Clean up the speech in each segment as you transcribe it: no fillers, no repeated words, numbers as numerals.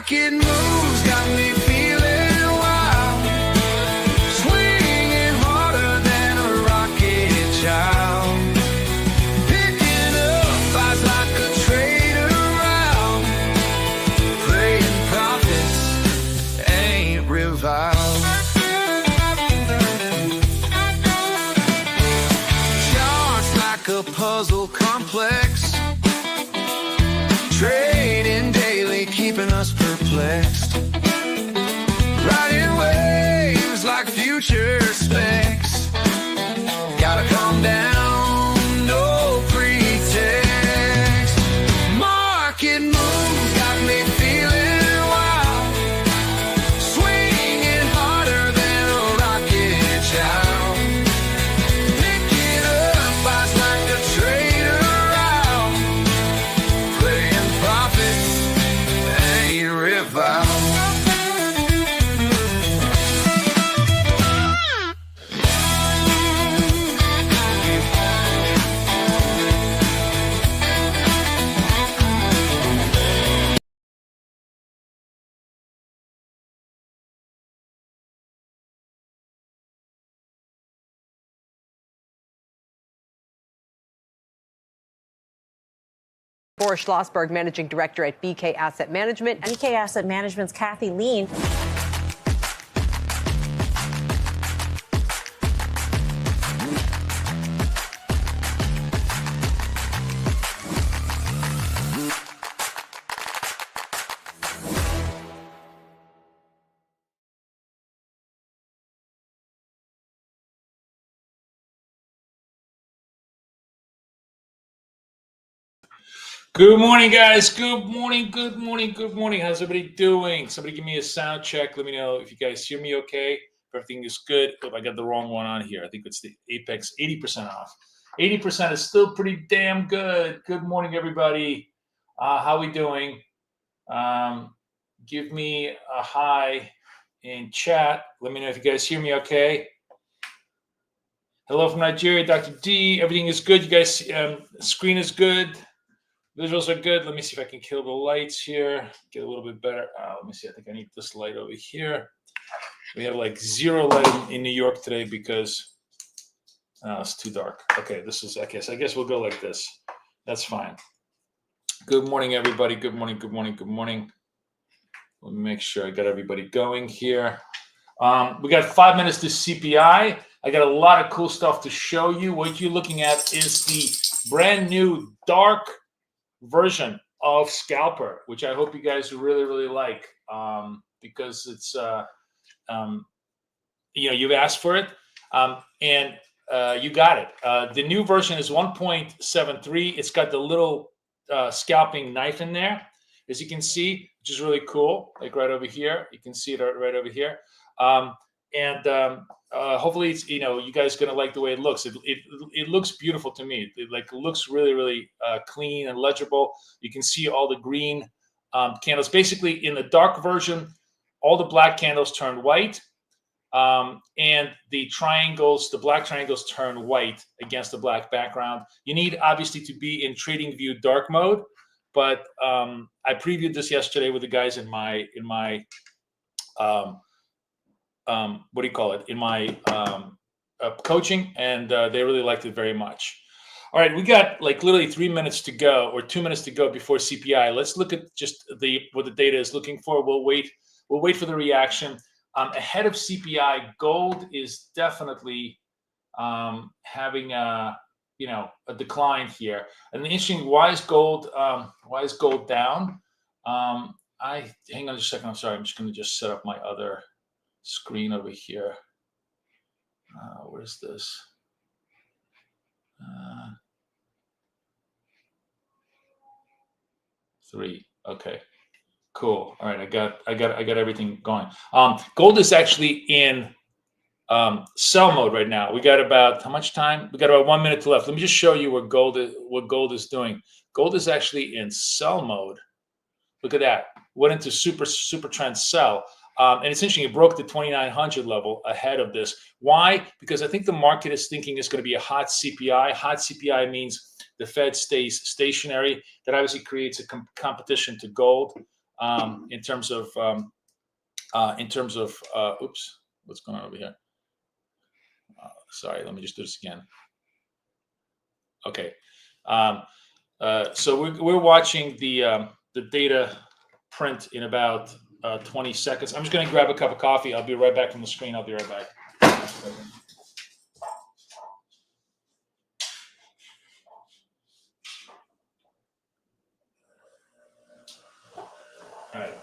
Market moves got me feeling wild, swinging harder than a rocket child, picking up odds like a trader around, playing profits ain't reviled. Charts like a puzzle complex, trading daily, keeping us perplexed. Riding waves like future specs. Gotta calm down, no pretext. Market moves got me feeling wild, swinging harder than a rocket child, picking up odds like a trader around, playing profits ain't reviled. Boris Schlossberg, Managing Director at BK Asset Management. BK Asset Management's Kathy Lean. Good morning, guys. Good morning, good morning, good morning. How's everybody doing? Somebody give me a sound check. Let me know if you guys hear me okay, if everything is good. If I got the wrong one on here, I think it's the Apex 80% off. 80% is still pretty damn good. Good morning, everybody. How we doing? Give me a hi in chat. Let me know if you guys hear me okay. Hello from Nigeria, Dr. D. Everything is good. You guys, screen is good. Visuals are good. Let me see if I can kill the lights here. Get a little bit better. Let me see. I think I need this light over here. We have like zero light in New York today because it's too dark. Okay, this is, I guess we'll go like this. That's fine. Good morning, everybody. Good morning, good morning, good morning. Let me make sure I got everybody going here. We got 5 minutes to CPI. I got a lot of cool stuff to show you. What you're looking at is the brand new dark version of Scalper, which I hope you guys really, really like, because it's, you've asked for it, and you got it. The new version is 1.73. It's got the little scalping knife in there, as you can see, which is really cool. Like right over here, you can see it right over here. Hopefully it's, you guys are gonna like the way it looks. It looks beautiful to me. It looks really, really clean and legible. You can see all the green candles. Basically, in the dark version, all the black candles turn white, and the black triangles turn white against the black background. You need obviously to be in TradingView dark mode, but I previewed this yesterday with the guys in my what do you call it, in my coaching, and they really liked it very much. All right, we got like literally 3 minutes to go, or 2 minutes to go before CPI. Let's look at just what the data is looking for. We'll wait for the reaction. Ahead of CPI, gold is definitely having a decline here. And the interesting, why is gold down? Hang on just a second. I'm sorry. I'm just going to just set up my other screen over here. Where's this? 3. Okay, cool. All right, I got everything going. Gold is actually in sell mode right now. We got about how much time? We got about 1 minute left. Let me just show you what gold is doing. Gold is actually in sell mode. Look at that. Went into super trend sell. And it's interesting, it broke the 2,900 level ahead of this. Why? Because I think the market is thinking it's going to be a hot CPI. Hot CPI means the Fed stays stationary. That obviously creates a competition to gold. in terms of oops, what's going on over here? Sorry, let me just do this again. Okay, so we're watching the data print in about 20 seconds. I'm just going to grab a cup of coffee. I'll be right back from the screen. I'll be right back. All right,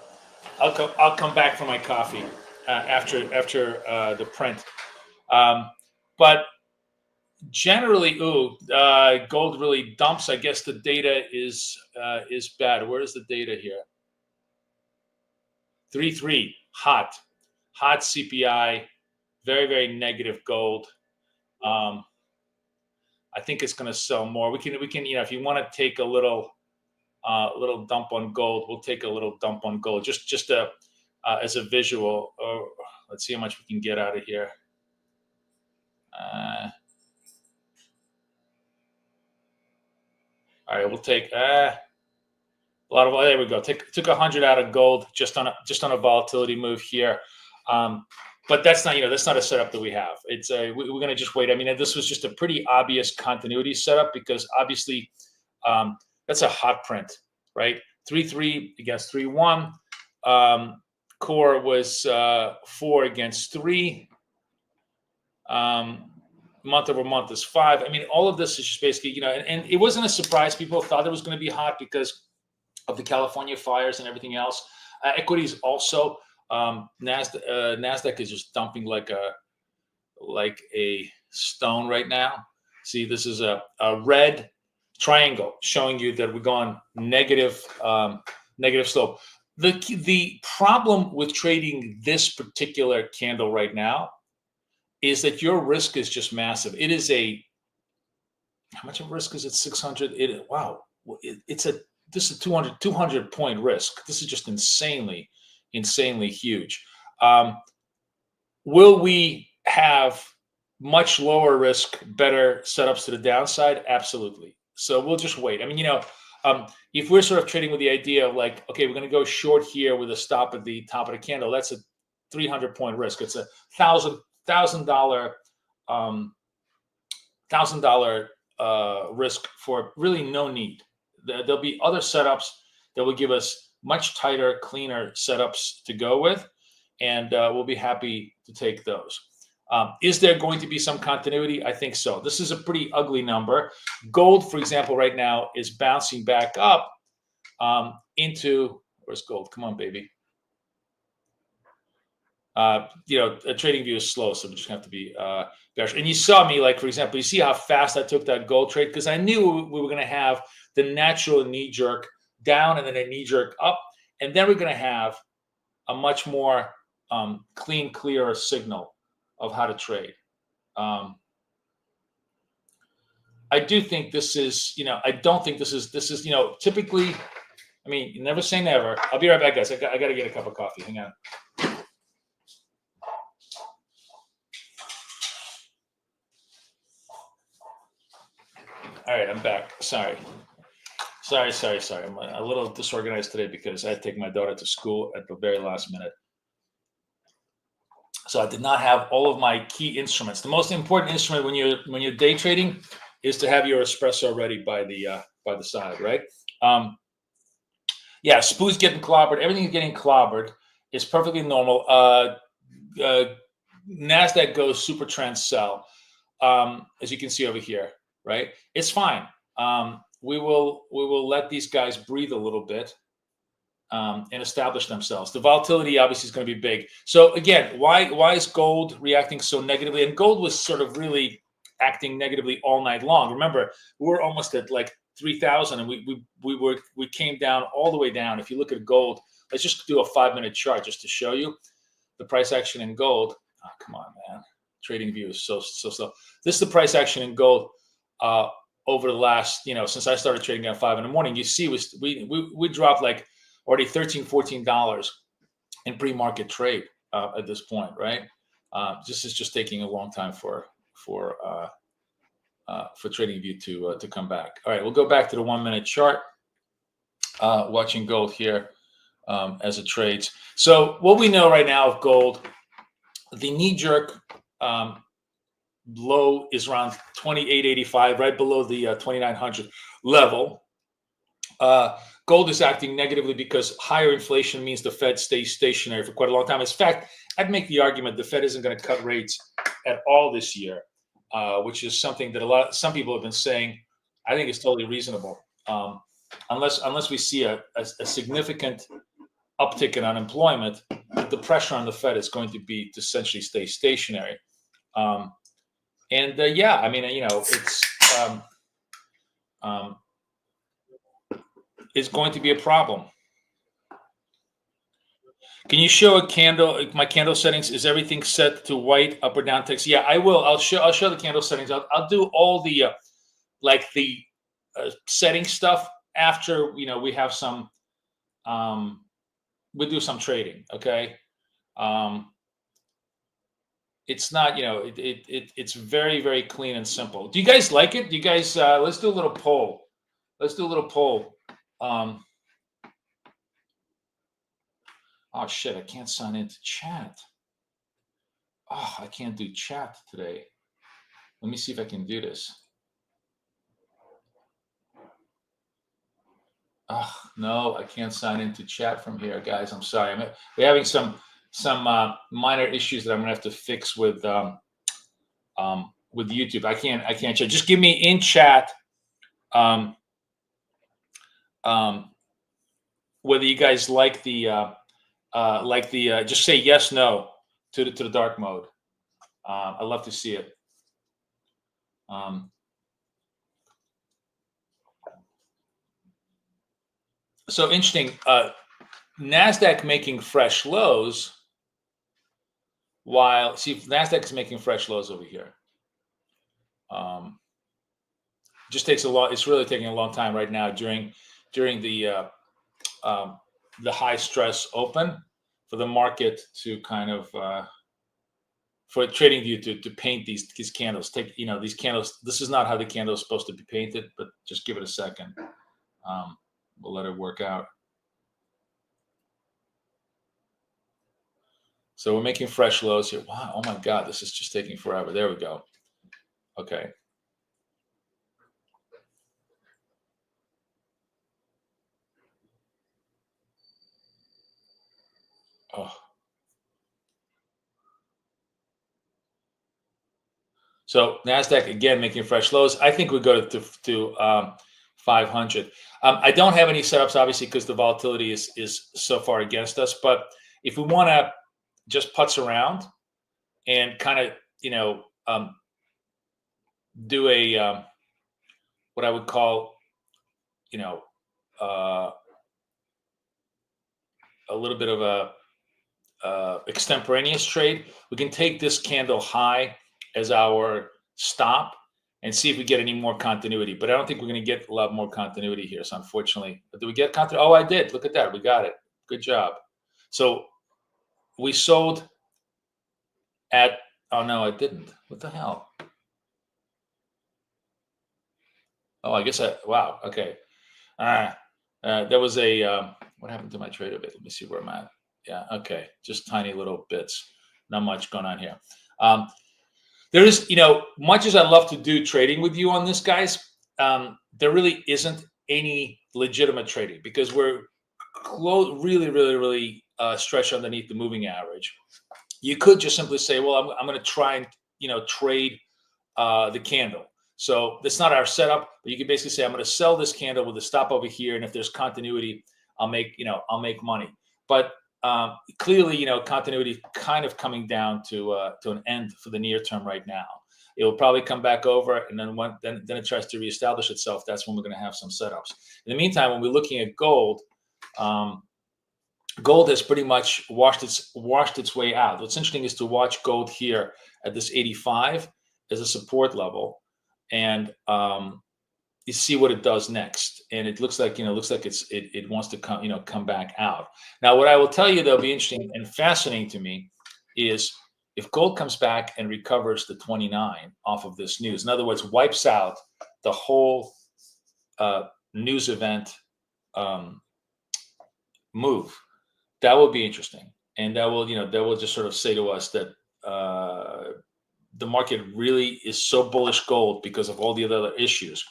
I'll come back for my coffee after the print. But generally, gold really dumps. I guess the data is bad. Where is the data here? 3.3, hot CPI, very, very negative gold. I think it's going to sell more. We can, if you want to take a little dump on gold, we'll take a little dump on gold just as a visual. Let's see how much we can get out of here. All right, we'll take a lot of. There we go. Took 100 out of gold just on a volatility move here. But that's not a setup that we have. It's we're going to just wait. I mean, this was just a pretty obvious continuity setup because obviously that's a hot print, right? 3.3 against 3.1. Core was 4 against 3. Month over month is 5. I mean, all of this is just basically, and it wasn't a surprise. People thought it was going to be hot because of the California fires and everything else. Equities also. Nasdaq is just dumping like a stone right now. See, this is a red triangle showing you that we're going negative slope. The problem with trading this particular candle right now is that your risk is just massive. It is how much of risk is it? 600. This is a 200 point risk. This is just insanely huge. Will we have much lower risk, better setups to the downside? Absolutely. So we'll just wait. I mean, if we're sort of trading with the idea of like, okay, we're going to go short here with a stop at the top of the candle, that's a 300 point risk. It's a $1,000 risk for really no need. There'll be other setups that will give us much tighter, cleaner setups to go with, and we'll be happy to take those. Is there going to be some continuity? I think so. This is a pretty ugly number. Gold, for example, right now is bouncing back up into, where's gold? Come on, baby. A trading view is slow, so we just have to be bearish. And you saw me, like, for example, you see how fast I took that gold trade because I knew we were going to have the natural knee jerk down and then a knee jerk up, and then we're going to have a much more clean, clearer signal of how to trade. I do think this is, I don't think this is, typically, I mean, you never say never. I'll be right back, guys. I got to get a cup of coffee. Hang on. All right, I'm back. Sorry. I'm a little disorganized today because I had to take my daughter to school at the very last minute. So I did not have all of my key instruments. The most important instrument when you're day trading is to have your espresso ready by the side, right? Spoon's getting clobbered. Everything's getting clobbered. It's perfectly normal. Nasdaq goes super trend sell, as you can see over here, right? It's fine. We will let these guys breathe a little bit and establish themselves. The volatility obviously is going to be big. So again, why is gold reacting so negatively? And gold was sort of really acting negatively all night long. Remember, we were almost at like 3,000, and we came down all the way down. If you look at gold, let's just do a 5-minute chart just to show you the price action in gold. Oh, come on, man. Trading view is so slow. This is the price action in gold over the last, since I started trading at 5 in the morning. You see, we dropped like already $13-14 in pre-market trade at this point, right? This is just taking a long time for trading view to come back. All right, we'll go back to the 1-minute chart. Watching gold here. as it trades. So what we know right now of gold, the knee-jerk low is around 28.85, right below the 2900 level. Gold is acting negatively because higher inflation means the Fed stays stationary for quite a long time. In fact, I'd make the argument the Fed isn't going to cut rates at all this year, which is something that some people have been saying. I think is totally reasonable, unless we see a significant uptick in unemployment. The pressure on the Fed is going to be to essentially stay stationary. Yeah, I mean, it's going to be a problem. Can you show a candle? My candle settings, is everything set to white, up or down text? Yeah, I will. I'll show the candle settings. I'll do all the setting stuff after we have some. We'll do some trading. Okay. It's not, it's very, very clean and simple. Do you guys like it? Do you guys? Let's do a little poll. Let's do a little poll. Oh shit! I can't sign into chat. Oh, I can't do chat today. Let me see if I can do this. Oh no, I can't sign into chat from here, guys. I'm sorry. We're having some minor issues that I'm gonna have to fix with YouTube. I can't chat. Just give me in chat. Whether you guys like the just say yes, no to the dark mode. I'd love to see it. So interesting. Nasdaq making fresh lows, while Nasdaq is making fresh lows over here. Just takes a lot. It's really taking a long time right now during the high stress open for the market to kind of for trading view to paint these candles. Take these candles. This is not how the candle is supposed to be painted, but just give it a second. We'll let it work out. So we're making fresh lows here. Wow! Oh my God, this is just taking forever. There we go. Okay. Oh. So Nasdaq again making fresh lows. I think we go to 500. I don't have any setups obviously because the volatility is so far against us. But if we want to just putz around and kind of do a what I would call a little bit of a extemporaneous trade, we can take this candle high as our stop and see if we get any more continuity. But I don't think we're going to get a lot more continuity here. So unfortunately, but did we get continuity? Oh, I did. Look at that. We got it. Good job. So we sold at, oh no, I didn't. What the hell? Oh, I guess wow. Okay. There was what happened to my trade of it? Let me see where I'm at. Yeah. Okay. Just tiny little bits. Not much going on here. There is, much as I love to do trading with you on this, guys, there really isn't any legitimate trading because we're really, really, really stretched underneath the moving average. You could just simply say, well, I'm going to try and, trade the candle. So that's not our setup, but you can basically say, I'm going to sell this candle with a stop over here. And if there's continuity, I'll make money. But clearly, continuity kind of coming down to an end for the near term right now. It will probably come back over, and then then it tries to reestablish itself. That's when we're going to have some setups. In the meantime, when we're looking at gold, gold has pretty much washed its way out. What's interesting is to watch gold here at this 85 as a support level, and you see what it does next, and it looks like it wants to come back out. Now, what I will tell you that'll be interesting and fascinating to me is if gold comes back and recovers the 29 off of this news. In other words, wipes out the whole news event move. that will be interesting, and that will that will just sort of say to us that the market really is so bullish gold because of all the other issues,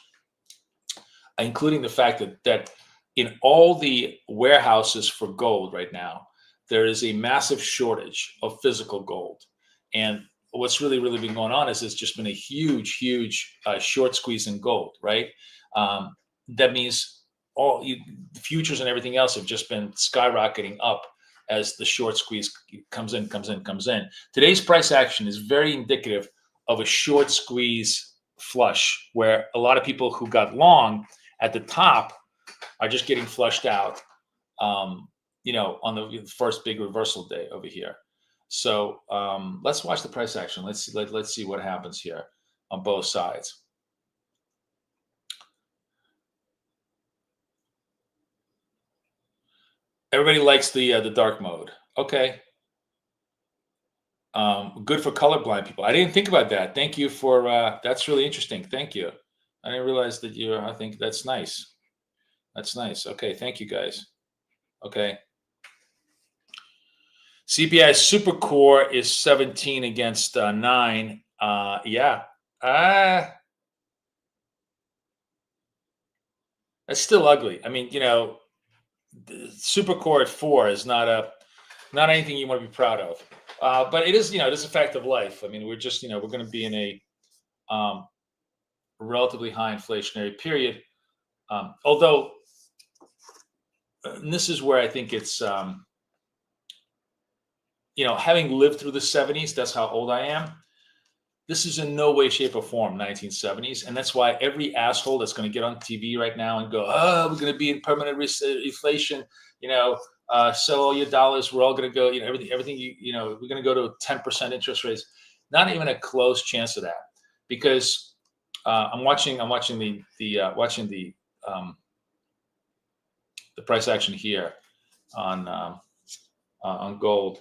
including the fact that in all the warehouses for gold right now, there is a massive shortage of physical gold. And what's really been going on is it's just been a huge short squeeze in gold, right? That means the futures and everything else have just been skyrocketing up as the short squeeze comes in. Today's price action is very indicative of a short squeeze flush, where a lot of people who got long at the top are just getting flushed out, on the first big reversal day over here. So let's watch the price action. Let's see what happens here on both sides. Everybody likes the dark mode. Okay. Good for colorblind people. I didn't think about that. Thank you for that's really interesting. Thank you. I didn't realize that I think that's nice. That's nice. Okay, thank you guys. Okay. CPI super core is 17 against 9. Yeah. That's still ugly. I mean, super core at 4 is not anything you want to be proud of. But it is, it is a fact of life. I mean, we're just, we're going to be in a relatively high inflationary period. Although, and this is where I think it's, having lived through the 70s, that's how old I am. This is in no way, shape, or form 1970s. And that's why every asshole that's going to get on TV right now and go, oh, we're going to be in permanent inflation, sell all your dollars. We're all going to go, everything, we're going to go to 10% interest rates. Not even a close chance of that, because I'm watching the price action here on gold.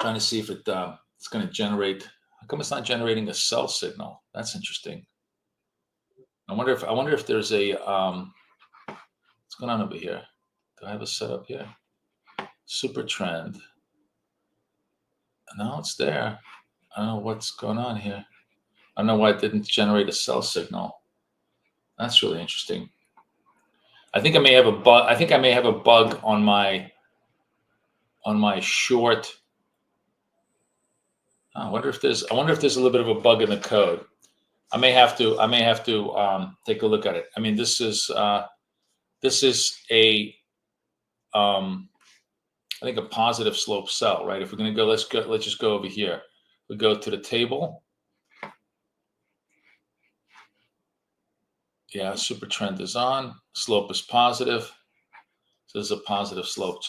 Trying to see if it's going to generate. How come it's not generating a sell signal? That's interesting. I wonder if there's a what's going on over here? Do I have a setup here? Super trend. No, it's there. I don't know what's going on here. I don't know why it didn't generate a sell signal. That's really interesting. I think I may have a bug. I think I may have a bug on my short. I wonder if there's a little bit of a bug in the code. I may have to take a look at it. I mean, this is a I think a positive slope sell, right? If we're going to go, let's just go over here. We go to the table. Yeah, super trend is on. Slope is positive. So this is a positive slope.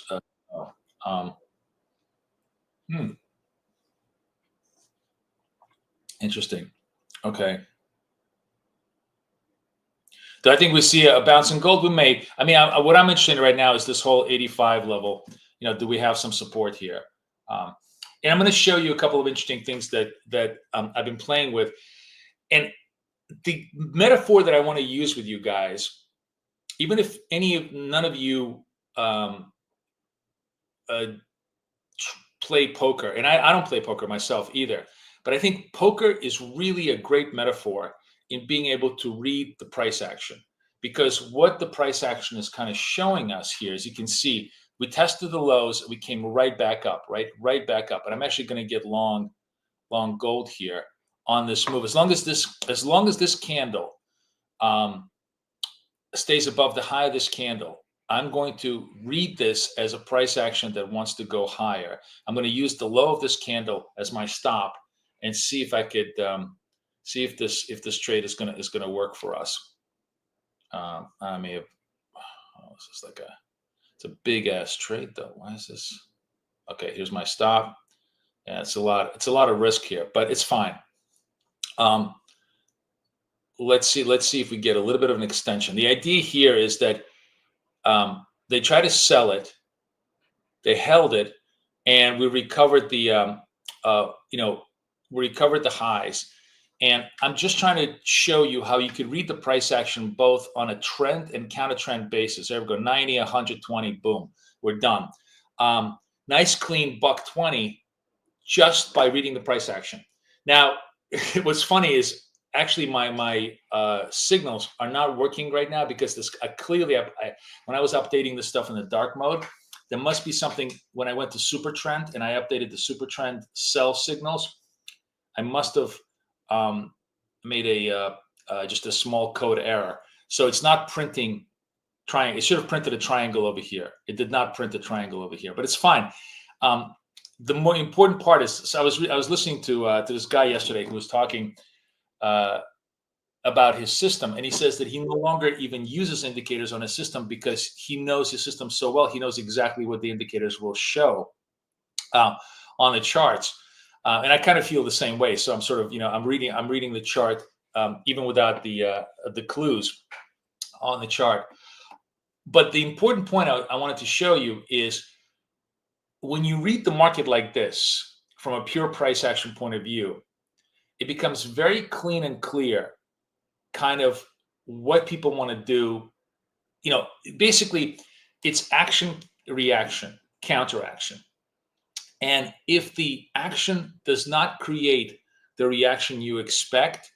Interesting. Okay. Do I think we see a bounce in gold? We may. I mean, what I'm interested in right now is this whole 85 level. Do we have some support here? And I'm going to show you a couple of interesting things that I've been playing with. And the metaphor that I want to use with you guys, even if none of you play poker, and I don't play poker myself either, but I think poker is really a great metaphor in being able to read the price action, because what the price action is kind of showing us here, as you can see, we tested the lows, we came right back up, right back up, and I'm actually going to get long gold here on this move. As long as this candle stays above the high of this candle, I'm going to read this as a price action that wants to go higher. I'm going to use the low of this candle as my stop and see if I could see if this trade is gonna work for us. I may have. Oh, this is it's a big ass trade though. Why is this? Okay, here's my stop. Yeah, it's a lot of risk here, but it's fine. Let's see if we get a little bit of an extension. The idea here is that they try to sell it, they held it, and we recovered the we recovered the highs, And I'm just trying to show you how you could read the price action both on a trend and counter trend basis. There we go, 90, 120, boom, we're done. Nice clean $1.20 just by reading the price action. Now, what's funny is actually my signals are not working right now because this clearly when I was updating this stuff in the dark mode, there must be something when I went to super trend and I updated the super trend sell signals. I must have made a just a small code error. So it's not printing triangle. It should have printed a triangle over here. It did not print a triangle over here, but it's fine. The more important part is, so I was listening to this guy yesterday who was talking about his system, and he says that he no longer even uses indicators on his system because he knows his system so well. He knows exactly what the indicators will show on the charts. And I kind of feel the same way. So I'm sort of, I'm reading the chart even without the clues on the chart. But the important point I wanted to show you is when you read the market like this from a pure price action point of view, it becomes very clean and clear kind of what people want to do. Basically it's action, reaction, counteraction. And if the action does not create the reaction you expect,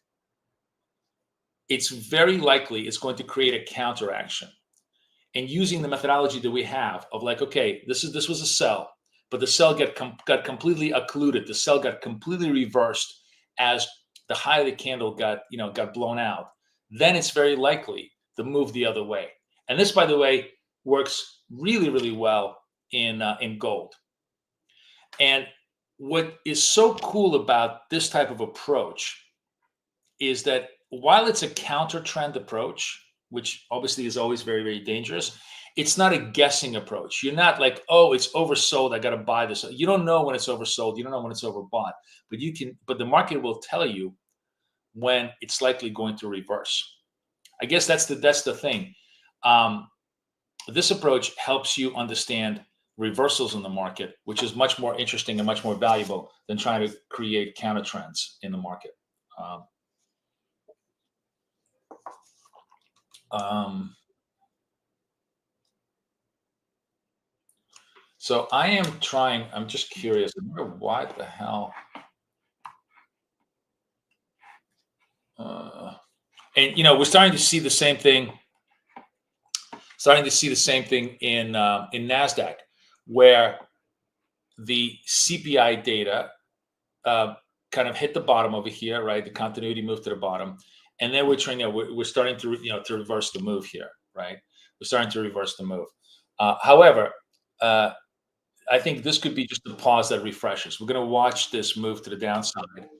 it's very likely it's going to create a counteraction. And using the methodology that we have of like, okay, this was a sell, but the sell got completely occluded. The sell got completely reversed as the high of the candle got blown out. Then it's very likely to move the other way. And this, by the way, works really, really well in gold. And what is so cool about this type of approach is that while it's a counter trend approach, which obviously is always very, very dangerous, it's not a guessing approach. You're not like, oh, it's oversold, I got to buy this. You don't know when it's oversold. You don't know when it's overbought, but the market will tell you when it's likely going to reverse. I guess that's the thing. This approach helps you understand reversals in the market, which is much more interesting and much more valuable than trying to create counter trends in the market. So I am trying, I'm just curious, what the hell? And we're starting to see the same thing. In Nasdaq, where the CPI data kind of hit the bottom over here, right? The continuity moved to the bottom, and then we're starting to to reverse the move here, right? We're starting to reverse the move. However, I think this could be just a pause that refreshes. We're going to watch this move to the downside.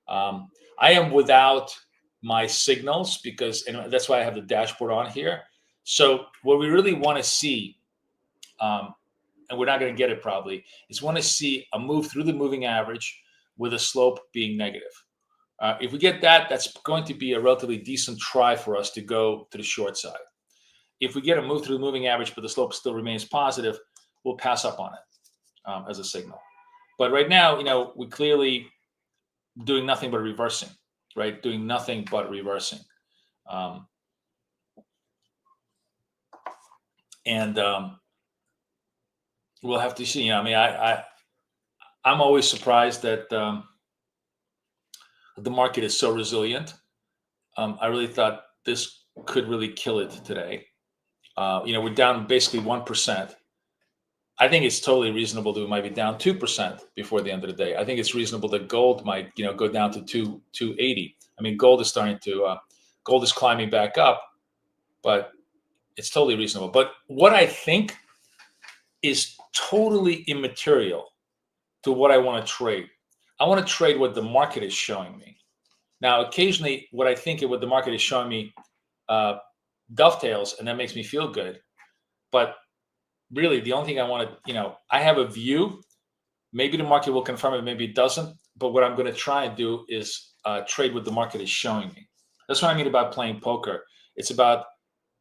I am without my signals and that's why I have the dashboard on here. So what we really want to see, and we're not going to get it probably, is want to see a move through the moving average with a slope being negative. If we get that, that's going to be a relatively decent try for us to go to the short side. If we get a move through the moving average, but the slope still remains positive, we'll pass up on it as a signal. But right now, we're clearly doing nothing but reversing, right? Doing nothing but reversing. And we'll have to see. I'm always surprised that the market is so resilient. I really thought this could really kill it today. We're down basically 1%. I think it's totally reasonable that we might be down 2% before the end of the day. I think it's reasonable that gold might, go down to 280. I mean, gold is climbing back up, but it's totally reasonable. But what I think is totally immaterial to what I want to trade. I want to trade what the market is showing me. Now, occasionally, what I think of what the market is showing me dovetails, and that makes me feel good. But really, the only thing I want to, I have a view. Maybe the market will confirm it, maybe it doesn't. But what I'm going to try and do is trade what the market is showing me. That's what I mean about playing poker. It's about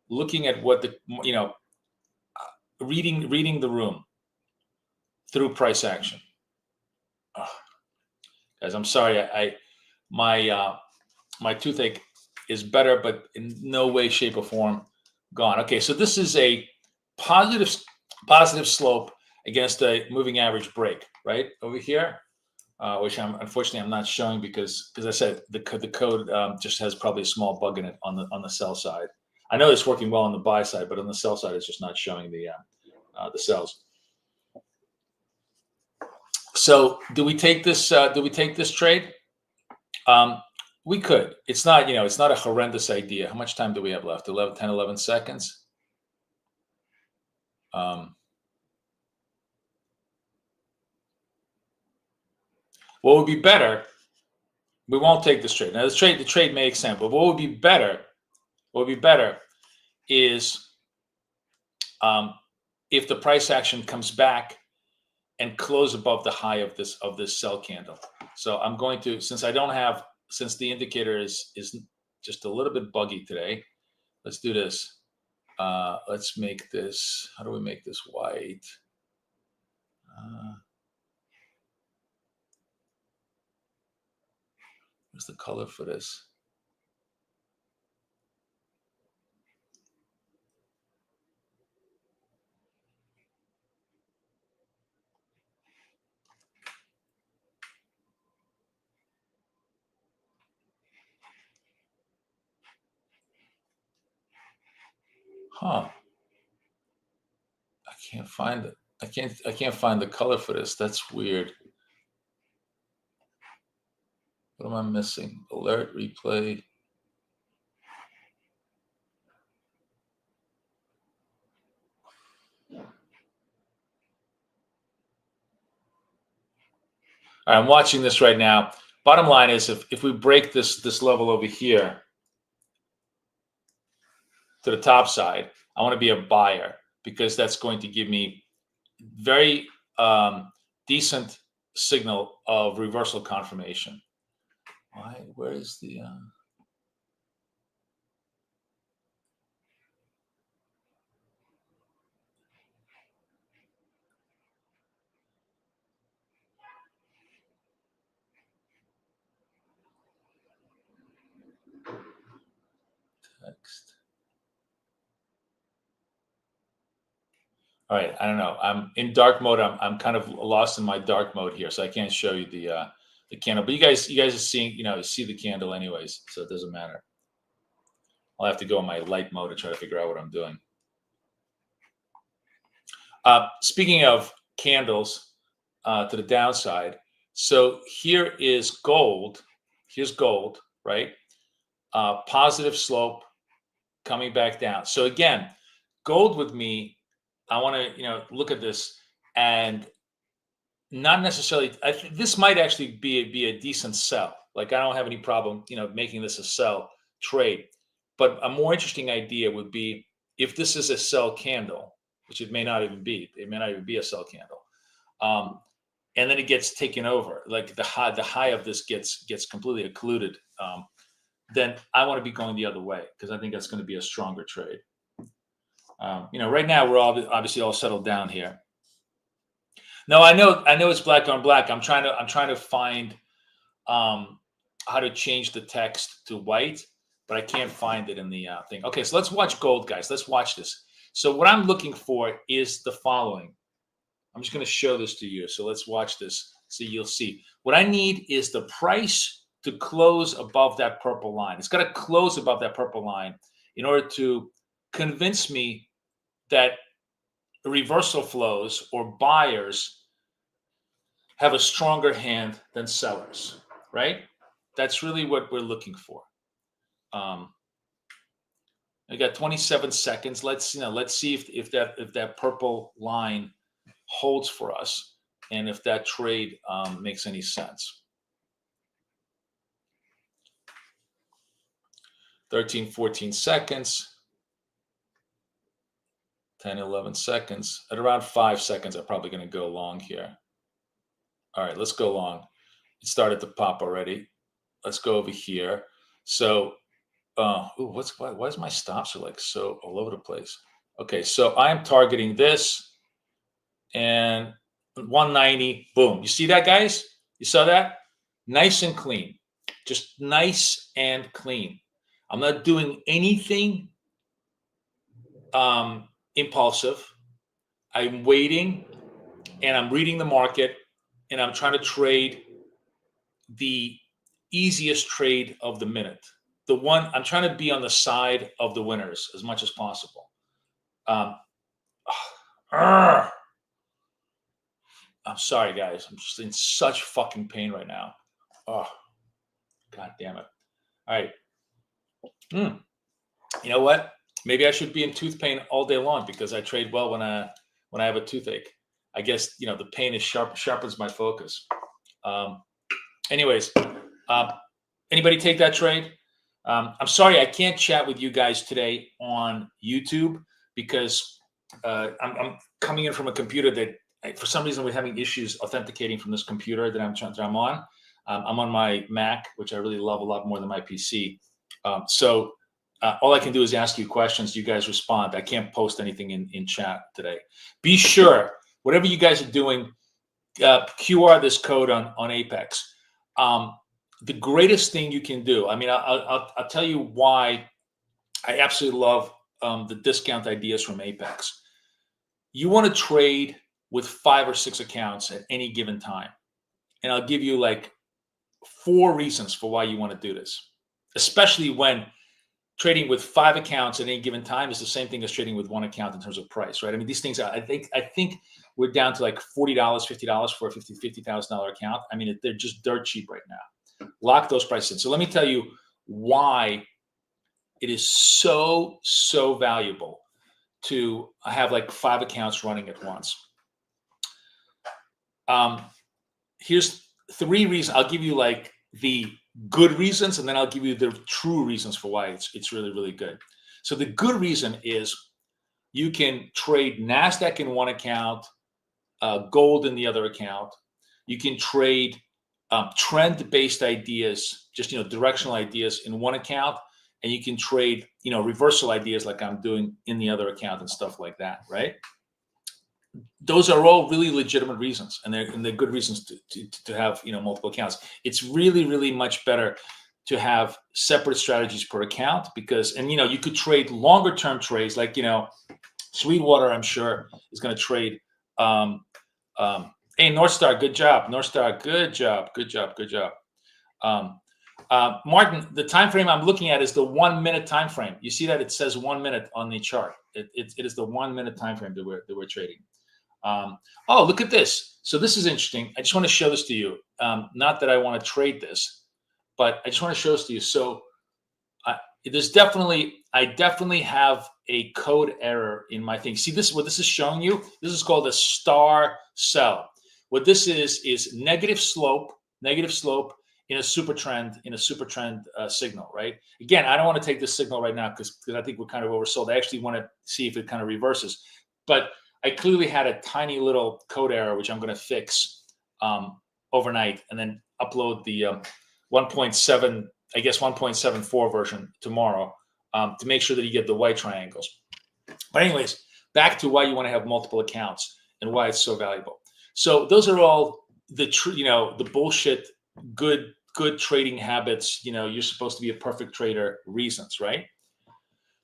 looking at what reading the room through price action. Guys, I'm sorry. My My toothache is better, but in no way, shape, or form gone. Okay, so this is a positive slope against a moving average break, right over here, which unfortunately I'm not showing because I said the code just has probably a small bug in it on the sell side. I know it's working well on the buy side, but on the sell side, it's just not showing the sells. So do we take this? Do we take this trade? We could. It's not, it's not a horrendous idea. How much time do we have left? 11 seconds. What would be better? We won't take this trade. Now, the trade makes sense, but what would be better? What would be better is if the price action comes back and close above the high of this sell candle. So I'm going to, since the indicator is just a little bit buggy today, let's do this. Let's make this, how do we make this white? What's the color for this? Huh. I can't find it. I can't find the color for this. That's weird. What am I missing? Alert, replay. All right, I'm watching this right now. Bottom line is if we break this level over here to the top side, I want to be a buyer because that's going to give me very decent signal of reversal confirmation. Why? Where is the text? All right, I don't know. I'm in dark mode. I'm kind of lost in my dark mode here, so I can't show you the candle. But you guys are seeing, you see the candle anyways, so it doesn't matter. I'll have to go in my light mode to try to figure out what I'm doing. Speaking of candles to the downside, so here is gold. Here's gold, right? Positive slope coming back down. So again, gold with me, I want to look at this and not necessarily. This might actually be a decent sell. Like I don't have any problem making this a sell trade. But a more interesting idea would be if this is a sell candle, which it may not even be. It may not even be a sell candle, and then it gets taken over. Like the high of this gets completely occluded. Then I want to be going the other way because I think that's going to be a stronger trade. Right now we're obviously all settled down here. No, I know it's black on black. I'm trying to find how to change the text to white, but I can't find it in the thing. Okay, so let's watch gold, guys. Let's watch this. So what I'm looking for is the following. I'm just going to show this to you. So let's watch this so you'll see. What I need is the price to close above that purple line. It's got to close above that purple line in order to convince me that reversal flows or buyers have a stronger hand than sellers, right? That's really what we're looking for. I got 27 seconds. Let's see if that purple line holds for us and if that trade makes any sense. 13, 14 seconds. 10, 11 seconds. At around 5 seconds, I'm probably going to go long here. All right, let's go long. It started to pop already. Let's go over here. So, why is my stops are like so all over the place? Okay, so I'm targeting this and 190. Boom. You see that, guys? You saw that? Nice and clean. just nice and clean. I'm not doing anything impulsive. I'm waiting and I'm reading the market and I'm trying to trade the easiest trade of the minute. The one I'm trying to be on the side of the winners as much as possible. I'm sorry, guys. I'm just in such fucking pain right now. Oh, God damn it. All right. You know what? Maybe I should be in tooth pain all day long because I trade well when I have a toothache. I guess, the pain is sharpens my focus. Anyways, anybody take that trade? I'm sorry I can't chat with you guys today on YouTube because I'm coming in from a computer that for some reason we're having issues authenticating from this computer that I'm on. I'm on my Mac, which I really love a lot more than my PC. So all I can do is ask you questions. You guys respond. I can't post anything in chat today. Be sure, whatever you guys are doing, QR this code on Apex. The greatest thing you can do. I mean, I'll tell you why I absolutely love the discount ideas from Apex. You want to trade with 5 or 6 accounts at any given time, and I'll give you like 4 reasons for why you want to do this, especially when trading with 5 accounts at any given time is the same thing as trading with 1 account in terms of price, right? I mean, these things are, I think we're down to like $40, $50 for a $50,000 account. I mean, they're just dirt cheap right now. Lock those prices in. So let me tell you why it is so valuable to have like 5 accounts running at once. Here's 3 reasons. I'll give you like the good reasons, and then I'll give you the true reasons for why it's really, really good. So the good reason is you can trade Nasdaq in 1 account, gold in the other account. You can trade trend-based ideas, just directional ideas in 1 account, and you can trade reversal ideas like I'm doing in the other account and stuff like that, right? Those are all really legitimate reasons, and they're good reasons to have multiple accounts. It's really much better to have separate strategies per account because you could trade longer term trades like Sweetwater. I'm sure is going to trade. Hey, North Star, good job. North Star, good job. Martin, the time frame I'm looking at is the 1 minute time frame. You see that it says 1 minute on the chart. It is the 1 minute time frame that we're trading. Oh, look at this. So this is interesting. I just want to show this to you. Not that I want to trade this, but I just want to show this to you. So I definitely have a code error in my thing. See this? What this is showing you? This is called a star sell. What this is negative slope in a super trend signal, right? Again, I don't want to take this signal right now because I think we're kind of oversold. I actually want to see if it kind of reverses, but I clearly had a tiny little code error, which I'm going to fix overnight and then upload the 1.74 version tomorrow to make sure that you get the white triangles. But anyways, back to why you want to have multiple accounts and why it's so valuable. So those are all the bullshit, good trading habits. You're supposed to be a perfect trader reasons, right?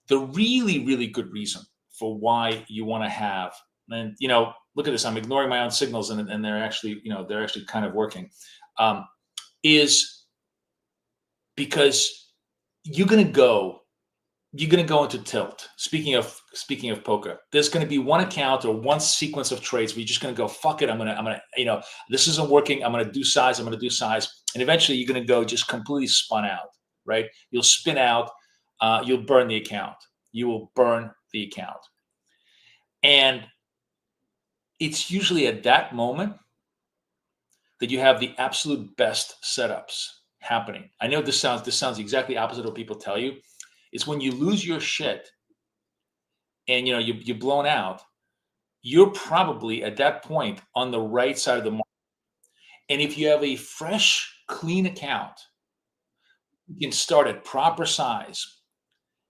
The really good reason for why you want to have, and look at this. I'm ignoring my own signals, and they're actually kind of working. Is because you're gonna go into tilt. Speaking of poker, there's going to be 1 account or 1 sequence of trades where you're just going to go, fuck it. I'm gonna this isn't working. I'm gonna do size. And eventually you're going to go just completely spun out, right? You'll spin out. You'll burn the account. You will burn the account. And it's usually at that moment that you have the absolute best setups happening. I know this sounds exactly opposite of what people tell you. It's when you lose your shit and you're blown out, you're probably at that point on the right side of the market. And if you have a fresh, clean account, you can start at proper size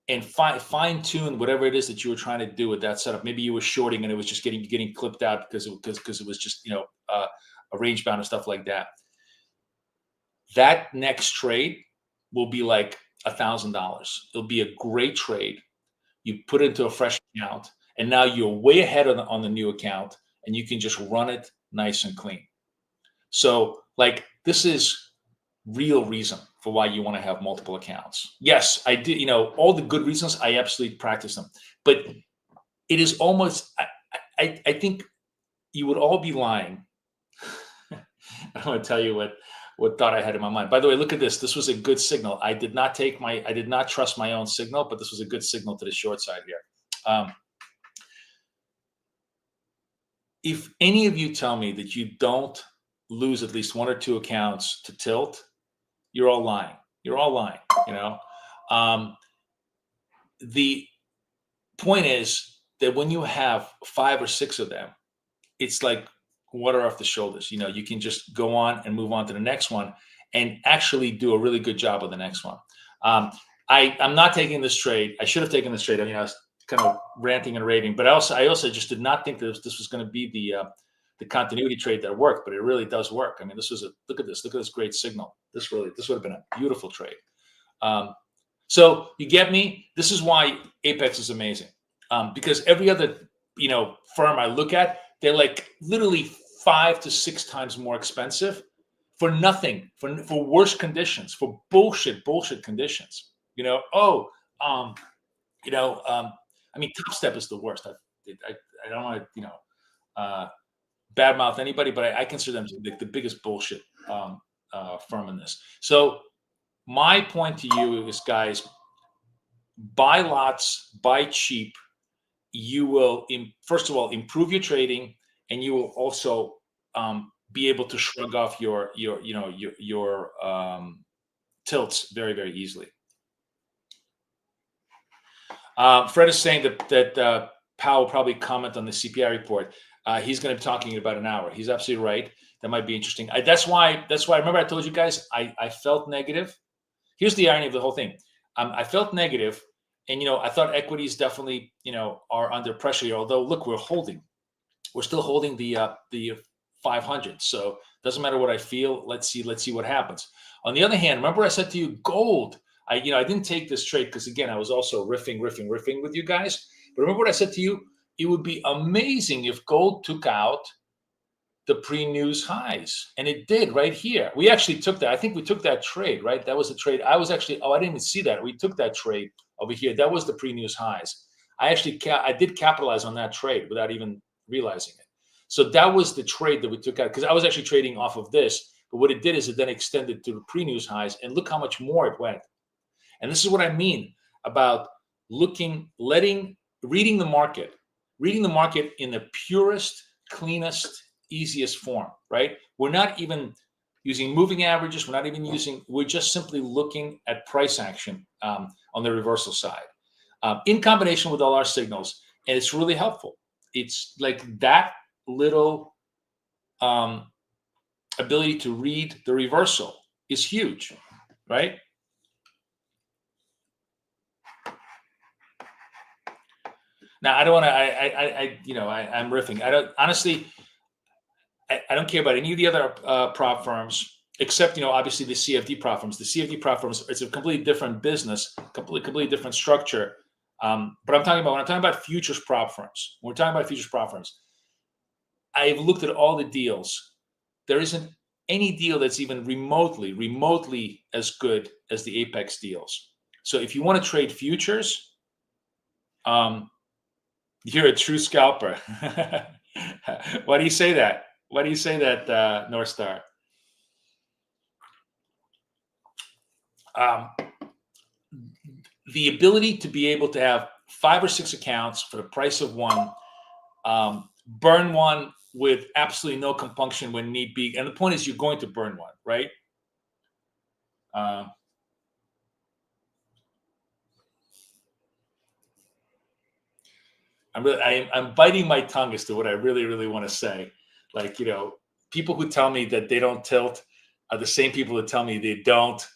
and fine tune whatever it is that you were trying to do with that setup. Maybe you were shorting and it was just getting clipped out because it was just a range bound and stuff like that. that next trade will be like $1,000. It'll be a great trade. You put it into a fresh account, and now you're way ahead on the new account, and you can just run it nice and clean. So like this is real reason for why you want to have multiple accounts. Yes, I did, all the good reasons, I absolutely practice them. But it is almost, I think you would all be lying. I want to tell you what thought I had in my mind. By the way, look at this. This was a good signal. I did not trust my own signal, but this was a good signal to the short side here. If any of you tell me that you don't lose at least one or two accounts to tilt, you're all lying. You're all lying. The point is that when you have 5 or 6 of them, it's like water off the shoulders. You can just go on and move on to the next one and actually do a really good job of the next one. I'm not taking this trade. I should have taken this trade. I was kind of ranting and raving, but I also just did not think that this was going to be the continuity trade that worked, but it really does work. I mean, look at this great signal. This would have been a beautiful trade. So you get me? This is why Apex is amazing. Because every other, firm I look at, they're like literally 5 to 6 times more expensive for nothing, for worse conditions, for bullshit conditions. I mean, Top Step is the worst. I don't want to, badmouth anybody, but I consider them the biggest bullshit firm in this. So my point to you is, guys, buy lots, buy cheap. You will, first of all, improve your trading, and you will also be able to shrug off your tilts very, very easily. Fred is saying that Powell will probably comment on the CPI report. He's going to be talking in about an hour. He's absolutely right. That might be interesting. That's why. Remember, I told you guys I felt negative. Here's the irony of the whole thing. I felt negative, and I thought equities definitely are under pressure here. Although, look, we're still holding the 500. So it doesn't matter what I feel. Let's see what happens. On the other hand, remember I said to you, gold. I didn't take this trade because, again, I was also riffing with you guys. But remember what I said to you? It would be amazing if gold took out the pre-news highs. And it did right here. We actually took that. I think we took that trade, right? That was a trade. I didn't even see that. We took that trade over here. That was the pre-news highs. I did capitalize on that trade without even realizing it. So that was the trade that we took out, because I was actually trading off of this. But what it did is it then extended to the pre-news highs, and look how much more it went. And this is what I mean about reading the market in the purest, cleanest, easiest form, right? We're not even using moving averages. We're just simply looking at price action on the reversal side in combination with all our signals. And it's really helpful. It's like that little ability to read the reversal is huge, right? Now, I don't want to. I'm riffing. I don't care about any of the other prop firms, except obviously the CFD prop firms. The CFD prop firms, it's a completely different business, completely different structure. But when I'm talking about futures prop firms, I've looked at all the deals. There isn't any deal that's even remotely as good as the Apex deals. So if you want to trade futures, you're a true scalper. Why do you say that? North Star? The ability to be able to have 5 or 6 accounts for the price of one, burn one with absolutely no compunction when need be. And the point is, you're going to burn one, right? I'm biting my tongue as to what I really want to say. Like, people who tell me that they don't tilt are the same people that tell me they don't.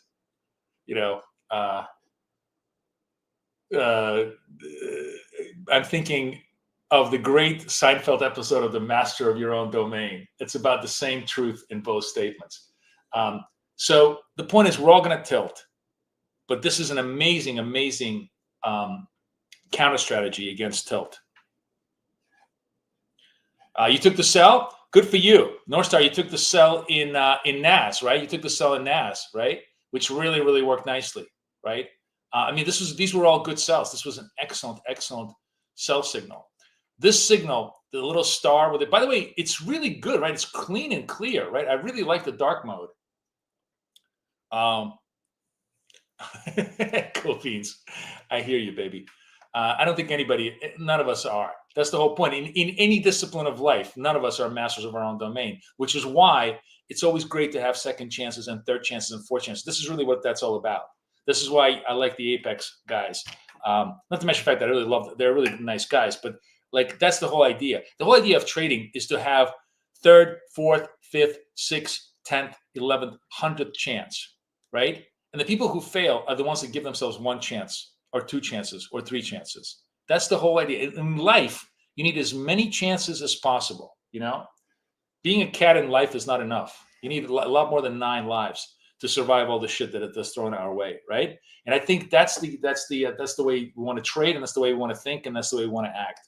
I'm thinking of the great Seinfeld episode of The Master of Your Own Domain. It's about the same truth in both statements. So the point is, we're all going to tilt, but this is an amazing, amazing counter strategy against tilt. You took the sell. Good for you, Northstar. You took the sell in NAS, right? You took the sell in NAS, right? Which really, really worked nicely, right? I mean, these were all good sells. This was an excellent, excellent sell signal. This signal, the little star with it. By the way, it's really good, right? It's clean and clear, right? I really like the dark mode. Cool beans. I hear you, baby. I don't think none of us are. That's the whole point. In any discipline of life, none of us are masters of our own domain, which is why it's always great to have second chances and third chances and fourth chances. This is really what that's all about. This is why I like the Apex guys. Not to mention the fact that I really love them. They're really nice guys, but like that's the whole idea. The whole idea of trading is to have third, fourth, fifth, sixth, 10th, 11th, 100th chance, right? And the people who fail are the ones that give themselves one chance or two chances or three chances. That's the whole idea. In life, you need as many chances as possible. You know, being a cat in life is not enough. You need a lot more than 9 lives to survive all the shit that is thrown our way, right? And I think that's the way we want to trade, and that's the way we want to think, and that's the way we want to act.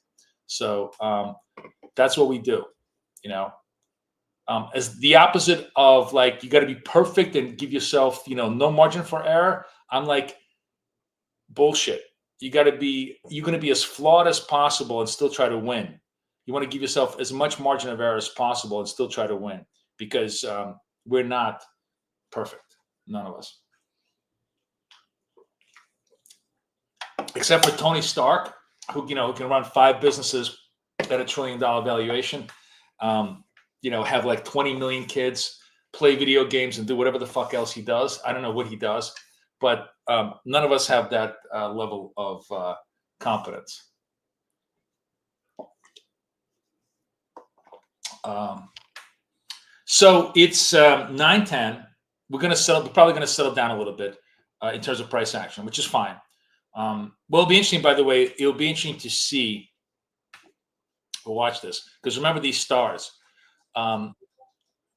So that's what we do, you know. As the opposite of like you got to be perfect and give yourself, you know, no margin for error. I'm like bullshit. You're going to be as flawed as possible and still try to win. You want to give yourself as much margin of error as possible and still try to win, because we're not perfect. None of us. Except for Tony Stark, who can run 5 businesses at $1 trillion valuation. Have like 20 million kids, play video games, and do whatever the fuck else he does. I don't know what he does, but none of us have that level of competence. So it's 9:10. We're probably going to settle down a little bit in terms of price action, which is fine. Well, it'll be interesting, by the way. It'll be interesting to see. We'll watch this, because remember these stars.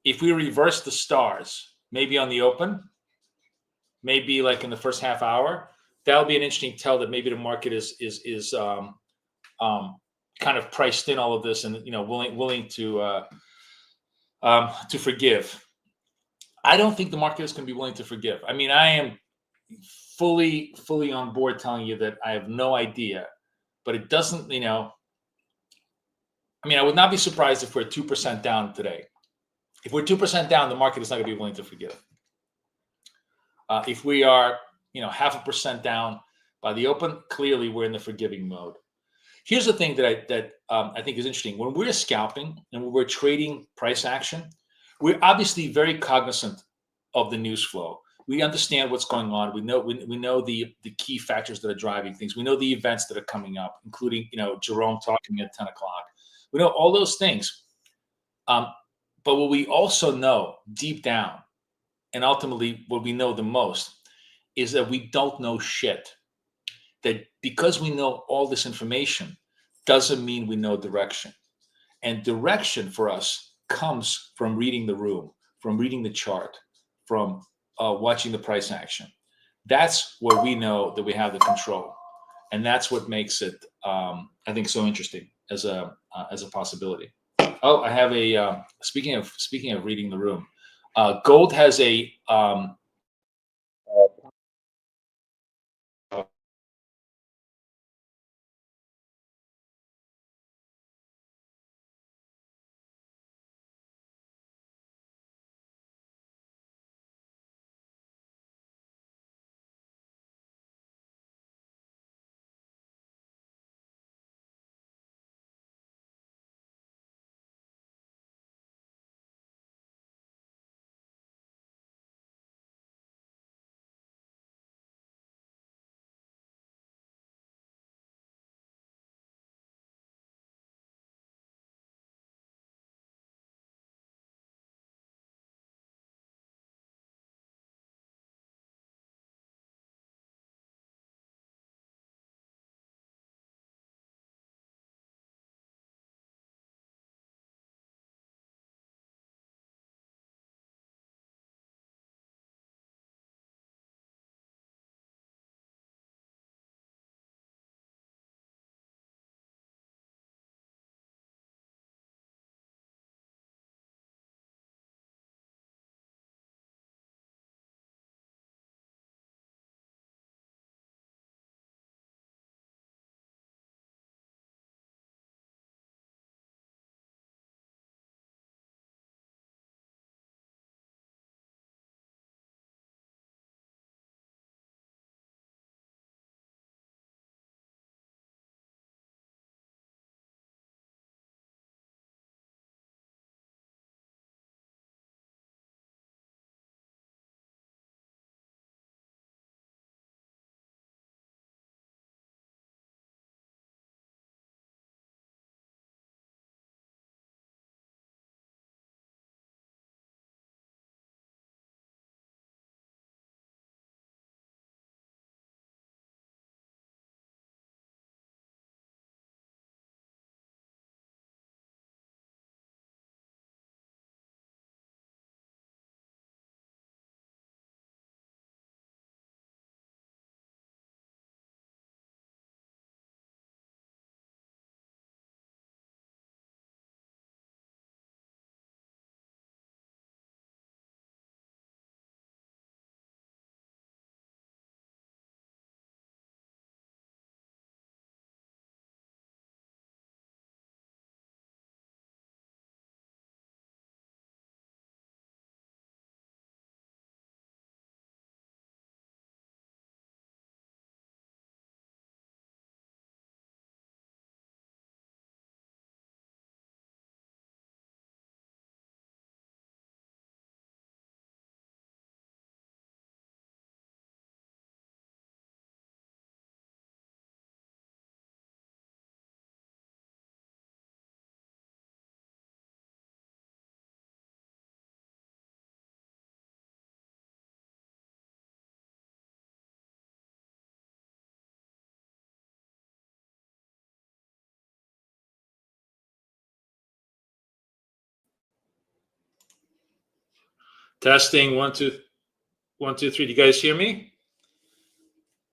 If we reverse the stars, maybe on the open, maybe like in the first half hour, that'll be an interesting tell that maybe the market is kind of priced in all of this and willing to forgive. I don't think the market is going to be willing to forgive. I mean, I am fully on board telling you that I have no idea, but it doesn't. I would not be surprised if we're 2% down today. If we're 2% down, the market is not going to be willing to forgive. If we are, 0.5% down by the open, clearly we're in the forgiving mode. Here's the thing that I think is interesting. When we're scalping and when we're trading price action, we're obviously very cognizant of the news flow. We understand what's going on. We know the key factors that are driving things. We know the events that are coming up, including Jerome talking at 10 o'clock. We know all those things. But what we also know deep down, and ultimately what we know the most, is that we don't know shit. That because we know all this information doesn't mean we know direction. And direction for us comes from reading the room, from reading the chart, from watching the price action. That's where we know that we have the control. And that's what makes it, I think, so interesting as a possibility. Oh, I have a speaking of reading the room. Gold has a Testing 1 2 1 2 3. Do you guys hear me?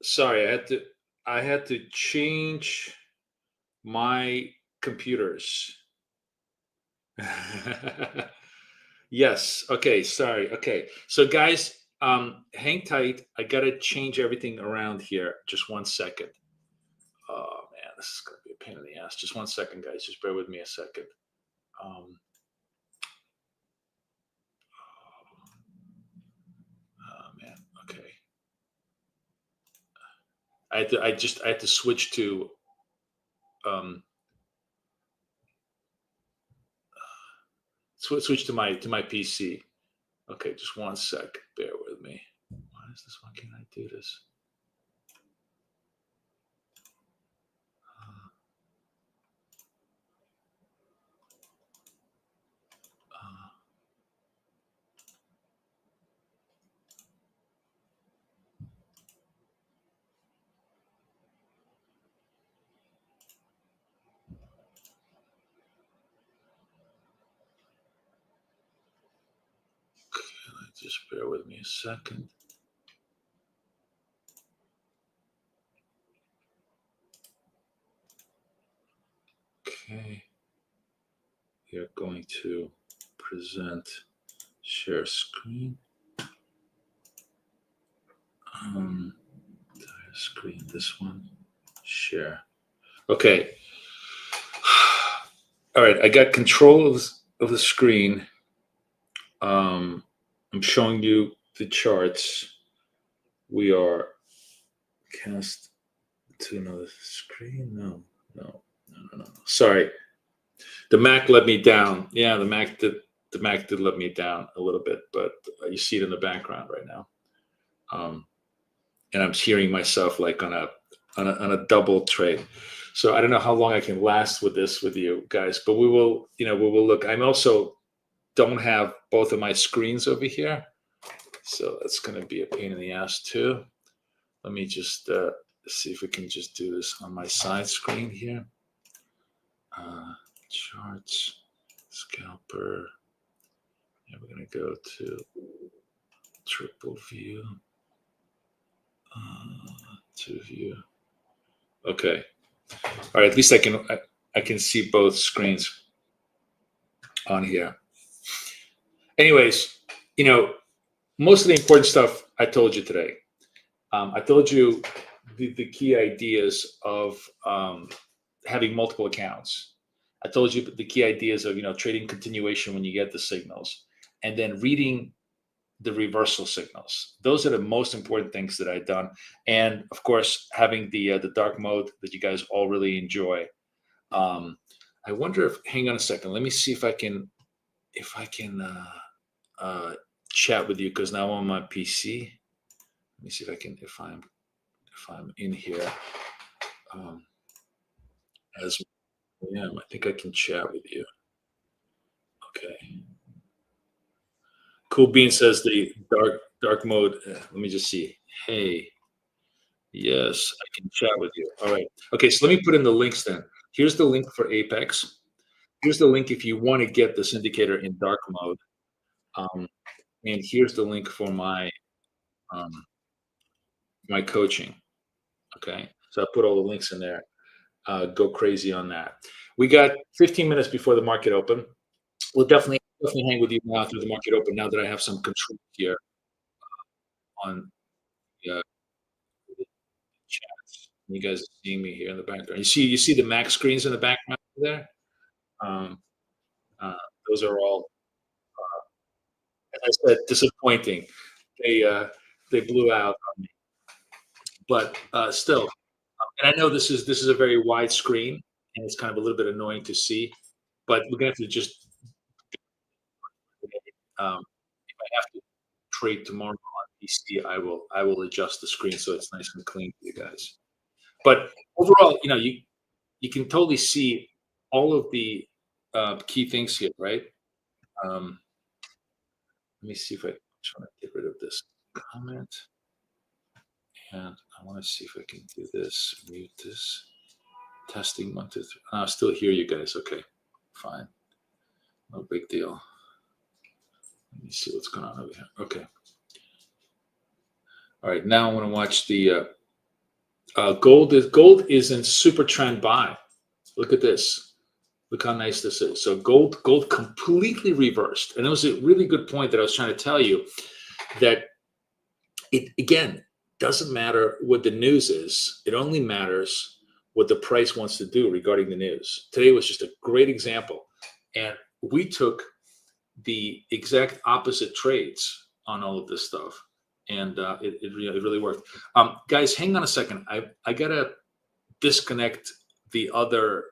Sorry, I had to change my computers. Yes. Okay. Sorry. Okay. So guys, hang tight. I gotta change everything around here. Just 1 second. Oh man, this is gonna be a pain in the ass. Just 1 second, guys. Just bear with me a second. Um, oh man. Okay. I had to switch to switch to my PC. Okay, just 1 sec. Bear with me. Why is this? Why can't I do this? Uh, just bear with me a second. Okay. We are going to present share screen. Entire screen, this one, share. Okay. All right, I got control of the screen. I'm showing you the charts. We are cast to another screen. No. Sorry, the Mac let me down. Yeah, the Mac did let me down a little bit, but you see it in the background right now. And I'm hearing myself like on a double trade. So I don't know how long I can last with this with you guys, but we will look. I'm also don't have both of my screens over here, so that's going to be a pain in the ass too. Let me just see if we can just do this on my side screen here. Charts, scalper. And we're going to go to triple view. To view. Okay. All right. At least I can see both screens on here. Anyways, most of the important stuff I told you today. I told you the key ideas of having multiple accounts. I told you the key ideas of trading continuation when you get the signals, and then reading the reversal signals. Those are the most important things that I've done, and of course having the dark mode that you guys all really enjoy. I wonder if, hang on a second, let me see if I can chat with you, because now I'm on my PC. Let me see if I'm in here as I am. I think I can chat with you. Okay. Cool Bean says the dark mode. Let me just see. Hey, yes, I can chat with you. All right. Okay, so let me put in the links then. Here's the link for Apex. Here's the link if you want to get this indicator in dark mode. And here's the link for my my coaching. Okay, so I put all the links in there. Go crazy on that. We got 15 minutes before the market open. We'll definitely hang with you now through the market open. Now that I have some control here on the chats, you guys are seeing me here in the background. You see the Mac screens in the background there. Um, those are all, as I said, disappointing. They blew out on me, but still. And I know this is a very wide screen, and it's kind of a little bit annoying to see. But we're gonna have to just if I have to trade tomorrow on PC, I will adjust the screen so it's nice and clean for you guys. But overall, you can totally see all of the key things here, right? Let me see if I try to get rid of this comment, and I want to see if I can do this. Mute this. Testing 1 2 3. I still hear you guys. Okay, fine. No big deal. Let me see what's going on over here. Okay. All right. Now I want to watch the gold is in super trend buy. Look at this. Look how nice this is. So gold completely reversed. And it was a really good point that I was trying to tell you, that it, again, doesn't matter what the news is. It only matters what the price wants to do regarding the news. Today was just a great example. And we took the exact opposite trades on all of this stuff. And it really worked. Guys, hang on a second. I got to disconnect the other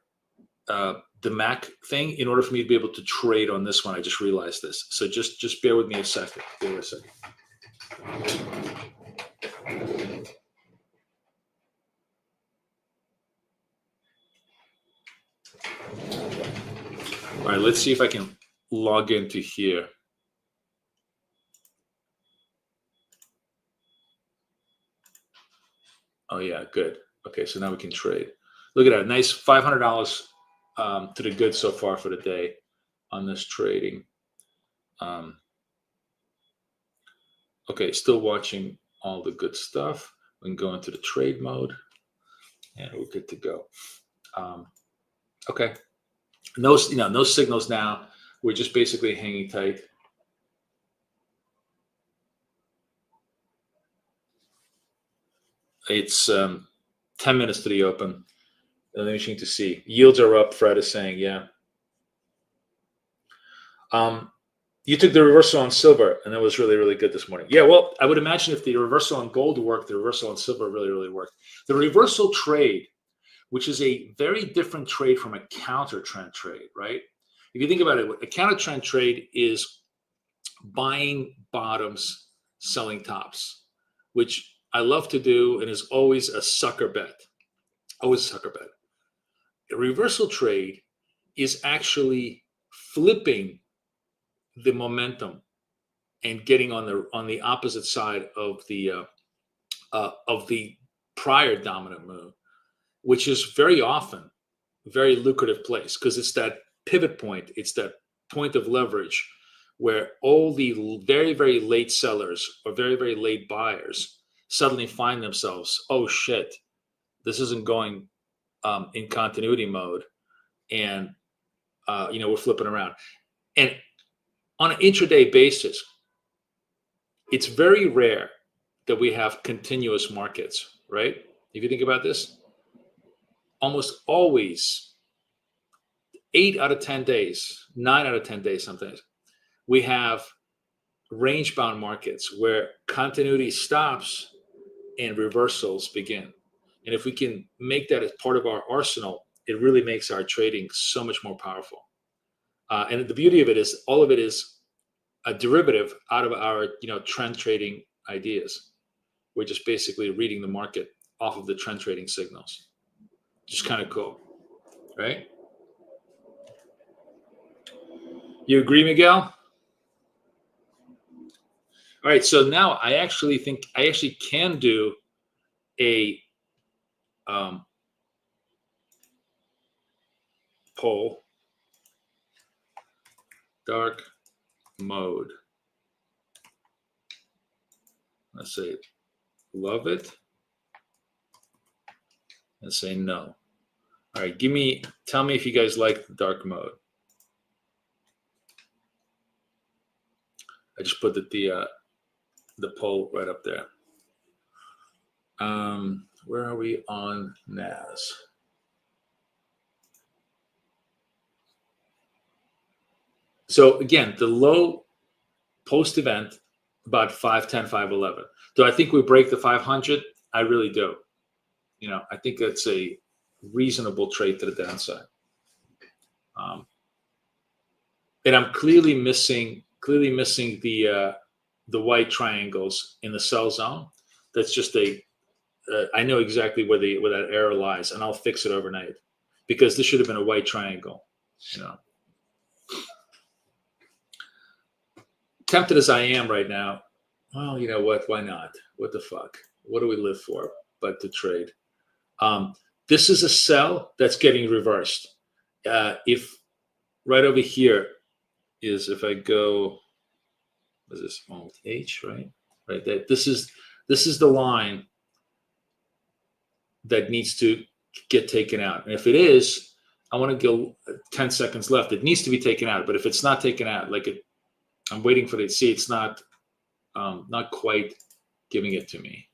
the Mac thing in order for me to be able to trade on this one. I just realized this. So just bear with me a second. Bear with a second. All right, let's see if I can log into here. Oh yeah, good. Okay, so now we can trade. Look at that, nice $500 to the good so far for the day on this trading. Okay, still watching all the good stuff. We can go into the trade mode, and we're good to go. Okay, no signals now. We're just basically hanging tight. It's 10 minutes to the open. Interesting to see. Yields are up. Fred is saying, yeah. You took the reversal on silver, and that was really, really good this morning. Yeah, well, I would imagine if the reversal on gold worked, the reversal on silver really, really worked. The reversal trade, which is a very different trade from a counter trend trade, right? If you think about it, a counter trend trade is buying bottoms, selling tops, which I love to do and is always a sucker bet. Always a sucker bet. A reversal trade is actually flipping the momentum and getting on the opposite side of the prior dominant move, which is very often a very lucrative place because it's that pivot point. It's that point of leverage where all the very, very late sellers or very, very late buyers suddenly find themselves, oh shit, this isn't going in continuity mode, and we're flipping around. And on an intraday basis, it's very rare that we have continuous markets, right? If you think about this, almost always 8 out of 10 days, 9 out of 10 days sometimes, we have range-bound markets where continuity stops and reversals begin. And if we can make that as part of our arsenal, it really makes our trading so much more powerful. And the beauty of it is all of it is a derivative out of our trend trading ideas. We're just basically reading the market off of the trend trading signals. Just kind of cool, right? You agree, Miguel? All right, so now I actually think I actually can do a poll. Dark mode. Let's say love it. And say no. All right, tell me if you guys like the dark mode. I just put the poll right up there. Where are we on NAS? So again, the low post event about 510, 511. Do I think we break the 500? I really do. I think that's a reasonable trade to the downside. And I'm clearly missing the white triangles in the sell zone. That's just I know exactly where that error lies, and I'll fix it overnight because this should have been a white triangle. Tempted as I am right now, well, you know what? Why not? What the fuck? What do we live for but to trade? This is a sell that's getting reversed. If right over here is, if I go what is this, Alt H, right? Right, that this is the line that needs to get taken out. And if it is, I want to go 10 seconds left. It needs to be taken out. But if it's not taken out, I'm waiting for it. See, it's not quite giving it to me.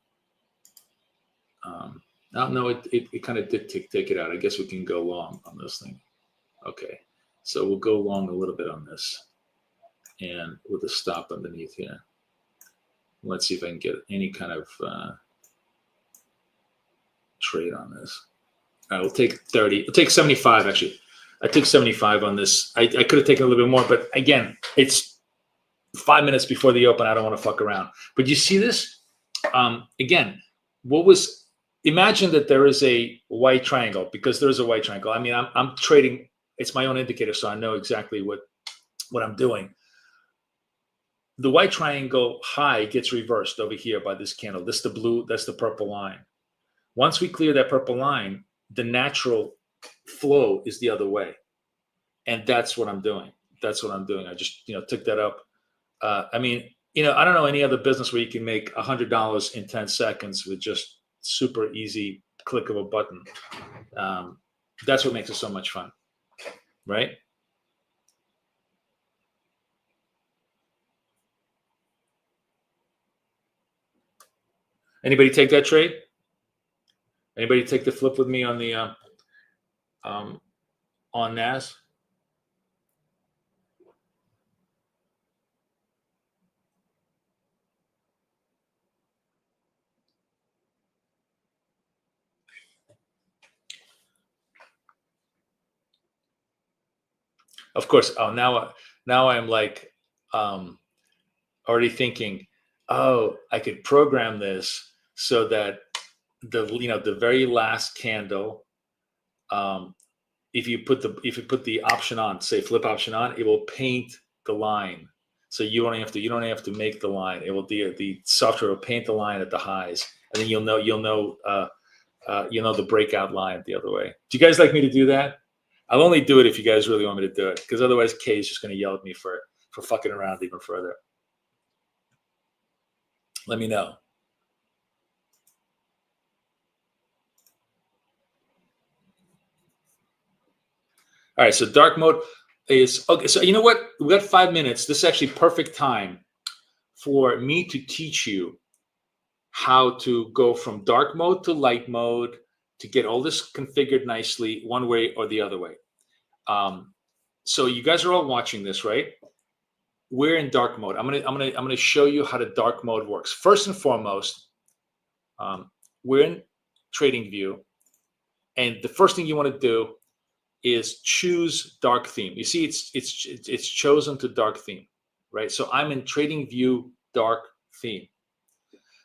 No, it kind of did take it out. I guess we can go long on this thing. Okay, so we'll go long a little bit on this, and with a stop underneath here. Let's see if I can get any kind of trade on this. All right, we'll take 30. We'll take 75, actually. I took 75 on this. I could have taken a little bit more, but again, it's 5 minutes before the open. I don't want to fuck around. But you see this? Again, imagine that there is a white triangle, because there's a white triangle. I mean, I'm trading. It's my own indicator, so I know exactly what I'm doing. The white triangle high gets reversed over here by this candle. This is the blue, that's the purple line. Once we clear that purple line, the natural flow is the other way. And that's what I'm doing. That's what I'm doing. I just, took that up. I mean, I don't know any other business where you can make $100 in 10 seconds with just super easy click of a button. That's what makes it so much fun, right? Anybody take that trade? Anybody take the flip with me on the on NAS? Of course. Oh, now I'm like already thinking, oh, I could program this so that the very last candle, if you put the option on, say flip option on, it will paint the line. So you don't have to make the line. It will the software will paint the line at the highs, and then you'll know the breakout line the other way. Do you guys like me to do that? I'll only do it if you guys really want me to do it, because otherwise Kay is just going to yell at me for fucking around even further. Let me know. All right, so dark mode is okay. So you know what? We got 5 minutes. This is actually perfect time for me to teach you how to go from dark mode to light mode to get all this configured nicely one way or the other way. So you guys are all watching this, right? We're in dark mode. I'm gonna show you how the dark mode works. First and foremost, we're in trading view, and the first thing you want to do is choose dark theme. You see, it's chosen to dark theme, right? So I'm in trading view dark theme.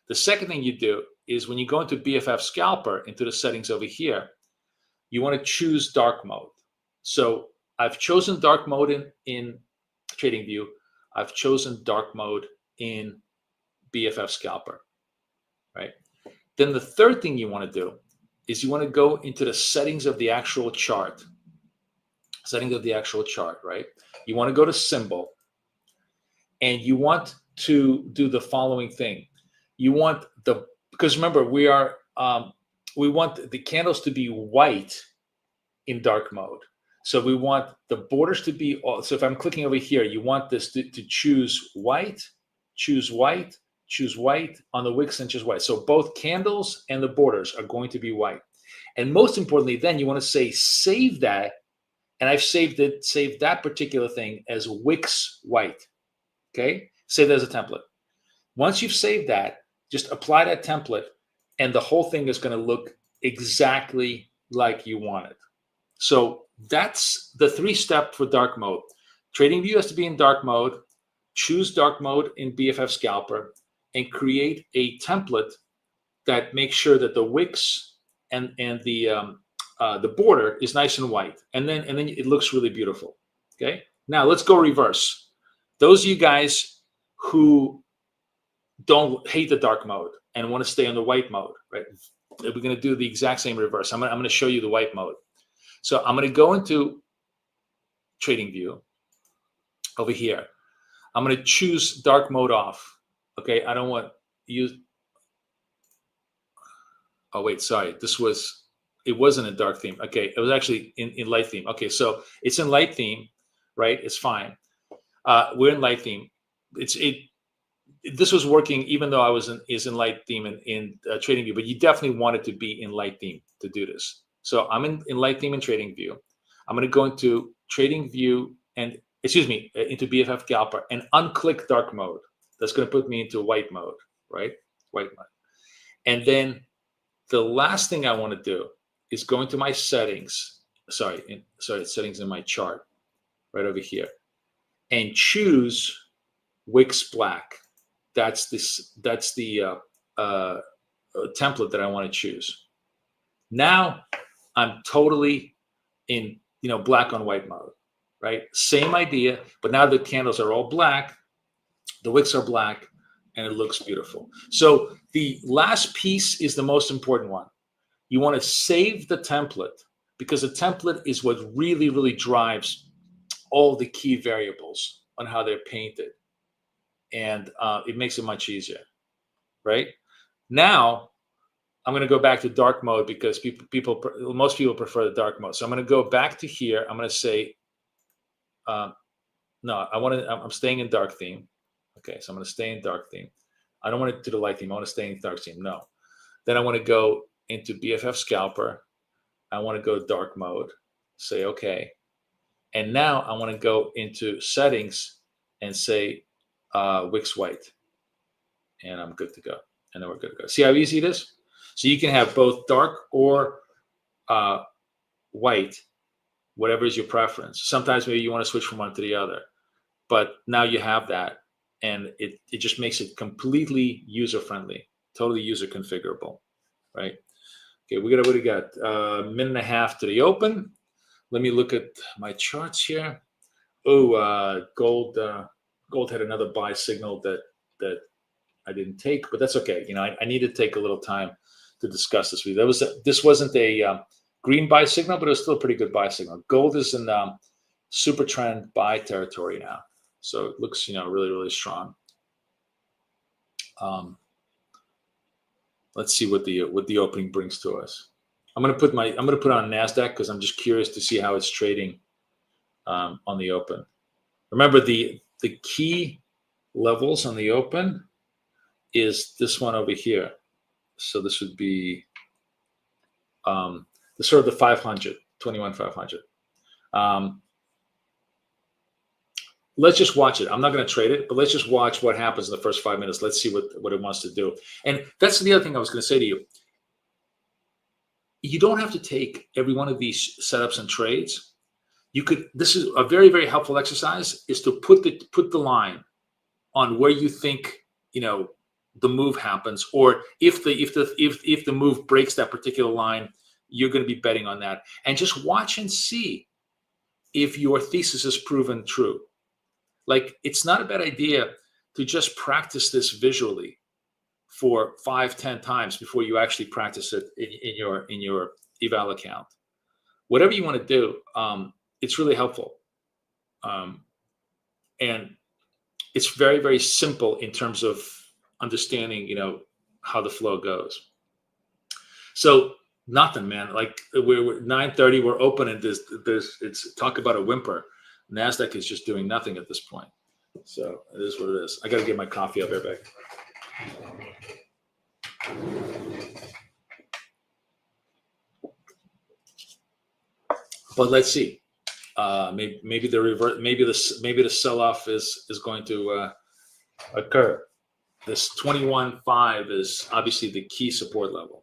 The second thing you do is when you go into BFF Scalper, into the settings over here, you want to choose dark mode. So I've chosen dark mode in trading view. I've chosen dark mode in BFF Scalper, right? Then the third thing you want to do is you want to go into the settings of the actual chart. Settings of the actual chart, right? You want to go to symbol, and you want to do the following thing. You want because remember, we want the candles to be white in dark mode. So we want the borders to be, so if I'm clicking over here, you want this to choose white, choose white, choose white on the wicks, and choose white. So both candles and the borders are going to be white. And most importantly, then you want to say save that. And I've saved that particular thing as wicks white. Okay, save that as a template. Once you've saved that, just apply that template, and the whole thing is going to look exactly like you want it. So that's the 3-step for dark mode. Trading view has to be in dark mode. Choose dark mode in BFF Scalper, and create a template that makes sure that the wicks and the border is nice and white, and then it looks really beautiful. Okay, now let's go reverse. Those of you guys who don't hate the dark mode and want to stay on the white mode, right? We're going to do the exact same reverse. I'm going to show you the white mode. So I'm going to go into trading view over here. I'm going to choose dark mode off. Okay, I don't want you. Oh wait, sorry. It wasn't a dark theme. Okay, it was actually in light theme. Okay, so it's in light theme, right? It's fine. We're in light theme. This was working even though I was in light theme in trading view, but you definitely want it to be in light theme to do this. So I'm in light theme in trading view. I'm going to go into trading view and into BFF Galper and unclick dark mode. That's going to put me into white mode, right? White mode. And then the last thing I want to do is go into my settings. Settings in my chart right over here, and choose Wix Black. That's the template that I want to choose. Now I'm totally in black on white mode, right? Same idea, but now the candles are all black, the wicks are black, and it looks beautiful. So the last piece is the most important one. You want to save the template, because the template is what really, really drives all the key variables on how they're painted. And it makes it much easier, right? Now, I'm going to go back to dark mode because most people prefer the dark mode. So I'm going to go back to here. I'm going to say, no, I'm staying in dark theme. Okay, so I'm going to stay in dark theme. I don't want to do the light theme. I want to stay in dark theme. No. Then I want to go into BFF Scalper. I want to go to dark mode. Say okay. And now I want to go into settings and say Wix white. And I'm good to go. And then we're good to go. See how easy it is? So you can have both dark or white, whatever is your preference. Sometimes maybe you want to switch from one to the other. But now you have that. And it just makes it completely user-friendly, totally user configurable, right? Okay, what do we got? A minute and a half to the open. Let me look at my charts here. Oh, gold had another buy signal that I didn't take, but that's okay. I need to take a little time to discuss this with you. This wasn't a green buy signal, but it was still a pretty good buy signal. Gold is in super trend buy territory now, so it looks really, really strong. Let's see what the opening brings to us. I'm gonna put on Nasdaq because I'm just curious to see how it's trading on the open. Remember the key levels on the open is this one over here. So this would be the sort of the 500, 21,500. Let's just watch it. I'm not going to trade it, but let's just watch what happens in the first 5 minutes. Let's see what it wants to do. And that's the other thing I was going to say to you. You don't have to take every one of these setups and trades. This is a very, very helpful exercise, is to put the line on where you think the move happens, or if the move breaks that particular line, you're going to be betting on that, and just watch and see if your thesis is proven true. Like, it's not a bad idea to just practice this visually for 5-10 times before you actually practice it in your eval account. Whatever you want to do, it's really helpful, and it's very, very simple in terms of understanding how the flow goes. So nothing, man. Like, we're 9:30, we're open, and it's talk about a whimper. Nasdaq is just doing nothing at this point. So it is what it is. I got to get my coffee up here back. But let's see. Maybe the sell-off is going to occur. This 21.5 is obviously the key support level.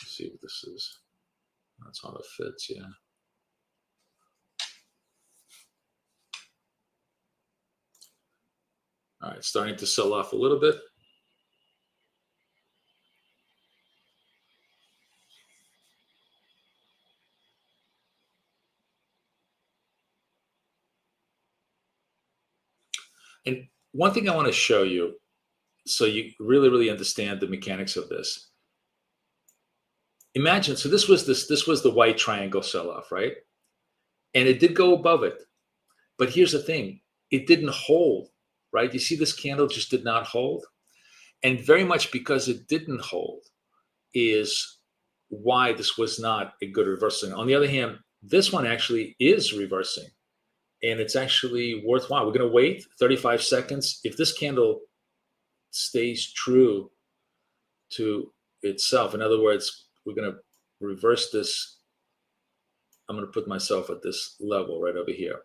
Let's see what this is. That's how it fits, yeah. All right, starting to sell off a little bit. And one thing I want to show you, so you really understand the mechanics of this. Imagine, so this was the white triangle sell-off, right? And it did go above it. But here's the thing, it didn't hold, right? You see this candle just did not hold. And very much because it didn't hold is why this was not a good reversal. On the other hand, this one actually is reversing. And it's actually worthwhile. We're going to wait 35 seconds. If this candle stays true to itself, in other words, we're going to reverse this. I'm going to put myself at this level right over here.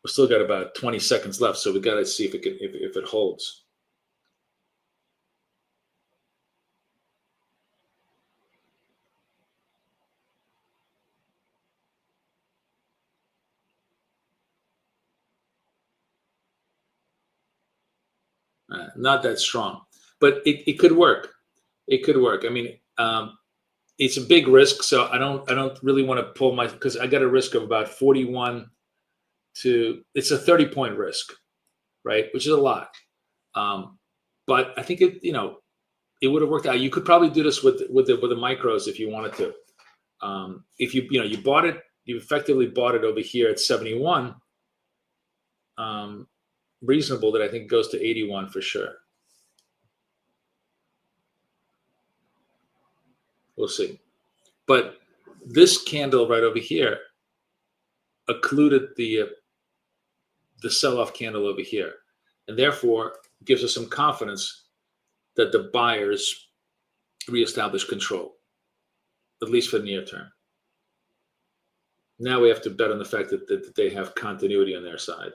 We've still got about 20 seconds left, so we got to see if it holds. Not that strong, but it could work. It could work. I mean, it's a big risk, so I don't really want to pull because I got a risk of about 41 to, it's a 30-point risk, right? Which is a lot. But I think it would have worked out. You could probably do this with the micros if you wanted to. If you bought it, you effectively bought it over here at 71. Reasonable that I think goes to 81 for sure. We'll see. But this candle right over here occluded the sell-off candle over here, and therefore gives us some confidence that the buyers reestablish control, at least for the near term. Now we have to bet on the fact that they have continuity on their side.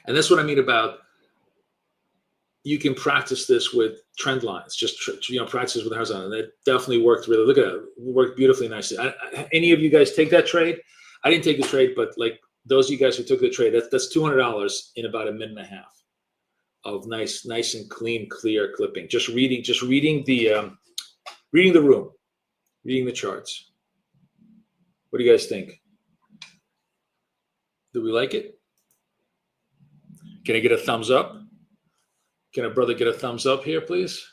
And that's what I mean about, you can practice this with trend lines, just practice with horizontal. And it definitely worked really. Look at it, worked beautifully nicely. Any of you guys take that trade? I didn't take the trade, but like those of you guys who took the trade, that's $200 in about a minute and a half of nice and clean, clear clipping. Just reading the room, reading the charts. What do you guys think? Do we like it? Can I get a thumbs up? Can a brother get a thumbs up here, please?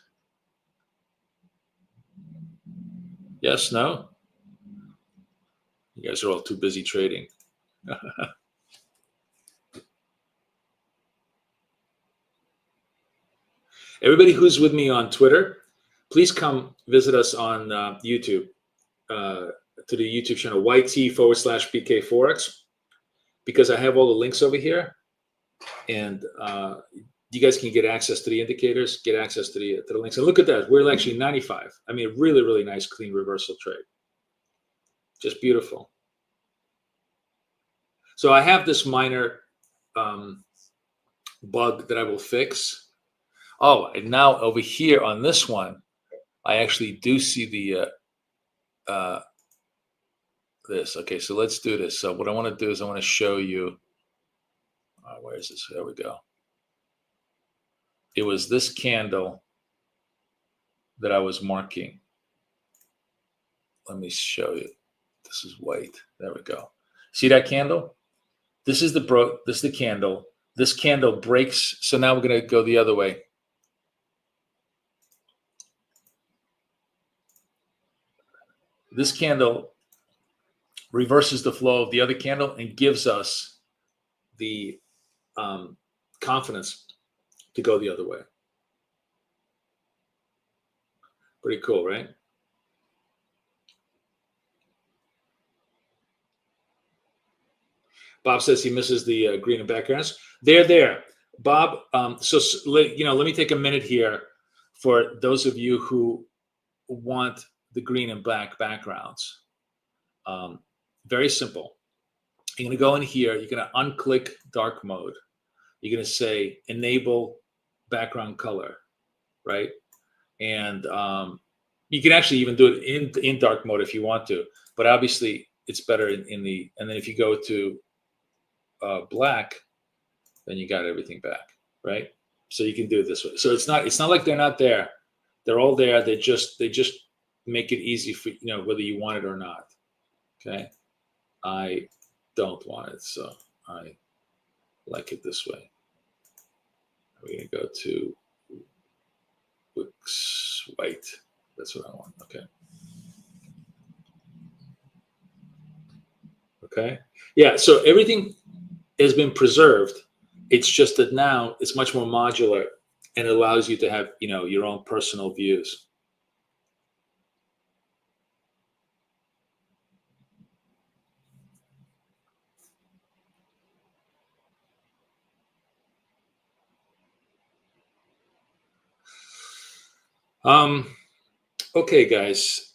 Yes, no? You guys are all too busy trading. Everybody who's with me on Twitter, please come visit us on YouTube, to the YouTube channel, YT/PK Forex, because I have all the links over here. And you guys can get access to the indicators, get access to the links. And look at that. We're actually 95. I mean, really, really nice, clean reversal trade. Just beautiful. So I have this minor bug that I will fix. Oh, and now over here on this one, I actually do see the this. Okay, so let's do this. So what I want to do is I want to show you. Where is this? There we go. It was this candle that I was marking. Let me show you. This is white. There we go. See that candle? This is the candle. This candle breaks. So now we're going to go the other way. This candle reverses the flow of the other candle and gives us the confidence to go the other way. Pretty cool, right? Bob says he misses the green and backgrounds. They're there, Bob. So let me take a minute here for those of you who want the green and black backgrounds. Very simple. You're going to go in here. You're going to unclick dark mode. You're going to say enable background color, right? And you can actually even do it in dark mode if you want to. But obviously, it's better in the, and then if you go to black, then you got everything back, right? So you can do it this way. So it's not like they're not there. They're all there. They just make it easy for, whether you want it or not. Okay. I don't want it, so I like it this way. We're gonna go to Wix white. That's what I want. Okay. Okay. Yeah. So everything has been preserved. It's just that now it's much more modular and it allows you to have, your own personal views. Okay, guys,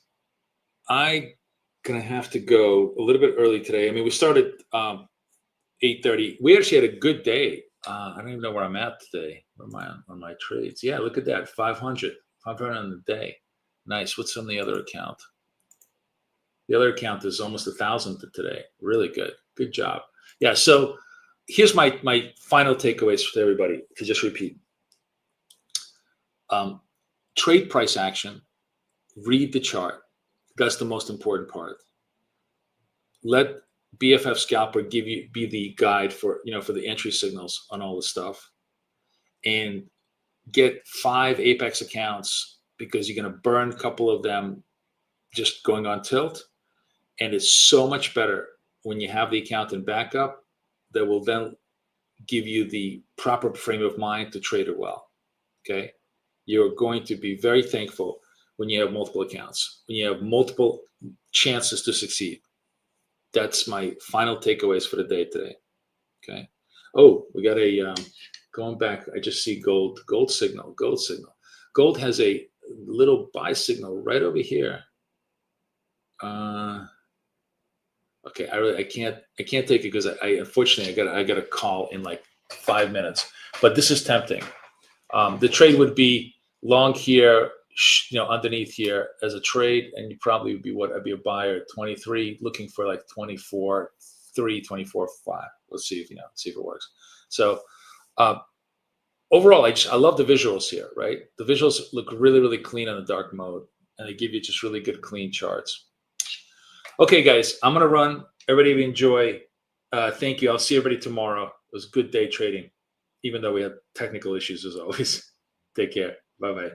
I'm gonna have to go a little bit early today. I mean, we started 8:30. We actually had a good day. I don't even know where I'm at today. Where am I on my trades? Yeah, look at that, 500 on the day. Nice. What's on the other account? The other account is almost 1,000 today. Really good. Good job. Yeah. So here's my final takeaways for everybody to just repeat. Trade price action. Read the chart. That's the most important part. Let BFF Scalper be the guide for the entry signals on all the stuff, and get 5 Apex accounts because you're going to burn a couple of them just going on tilt. And it's so much better when you have the account in backup that will then give you the proper frame of mind to trade it well. Okay. You're going to be very thankful when you have multiple accounts, when you have multiple chances to succeed. That's my final takeaways for the day today. Okay. Oh, we got a going back. I just see gold signal. Gold has a little buy signal right over here. Okay, I can't take it because I unfortunately I got a call in like 5 minutes. But this is tempting. The trade would be long here, underneath here as a trade, and you probably would be I'd be a buyer at 23, looking for like 24.3, 24.5. Let's see if it works. So overall, I love the visuals here, right? The visuals look really, really clean on the dark mode, and they give you just really good, clean charts. Okay, guys, I'm gonna run. Everybody enjoy. Thank you. I'll see everybody tomorrow. It was a good day trading, even though we had technical issues as always. Take care. Bye-bye.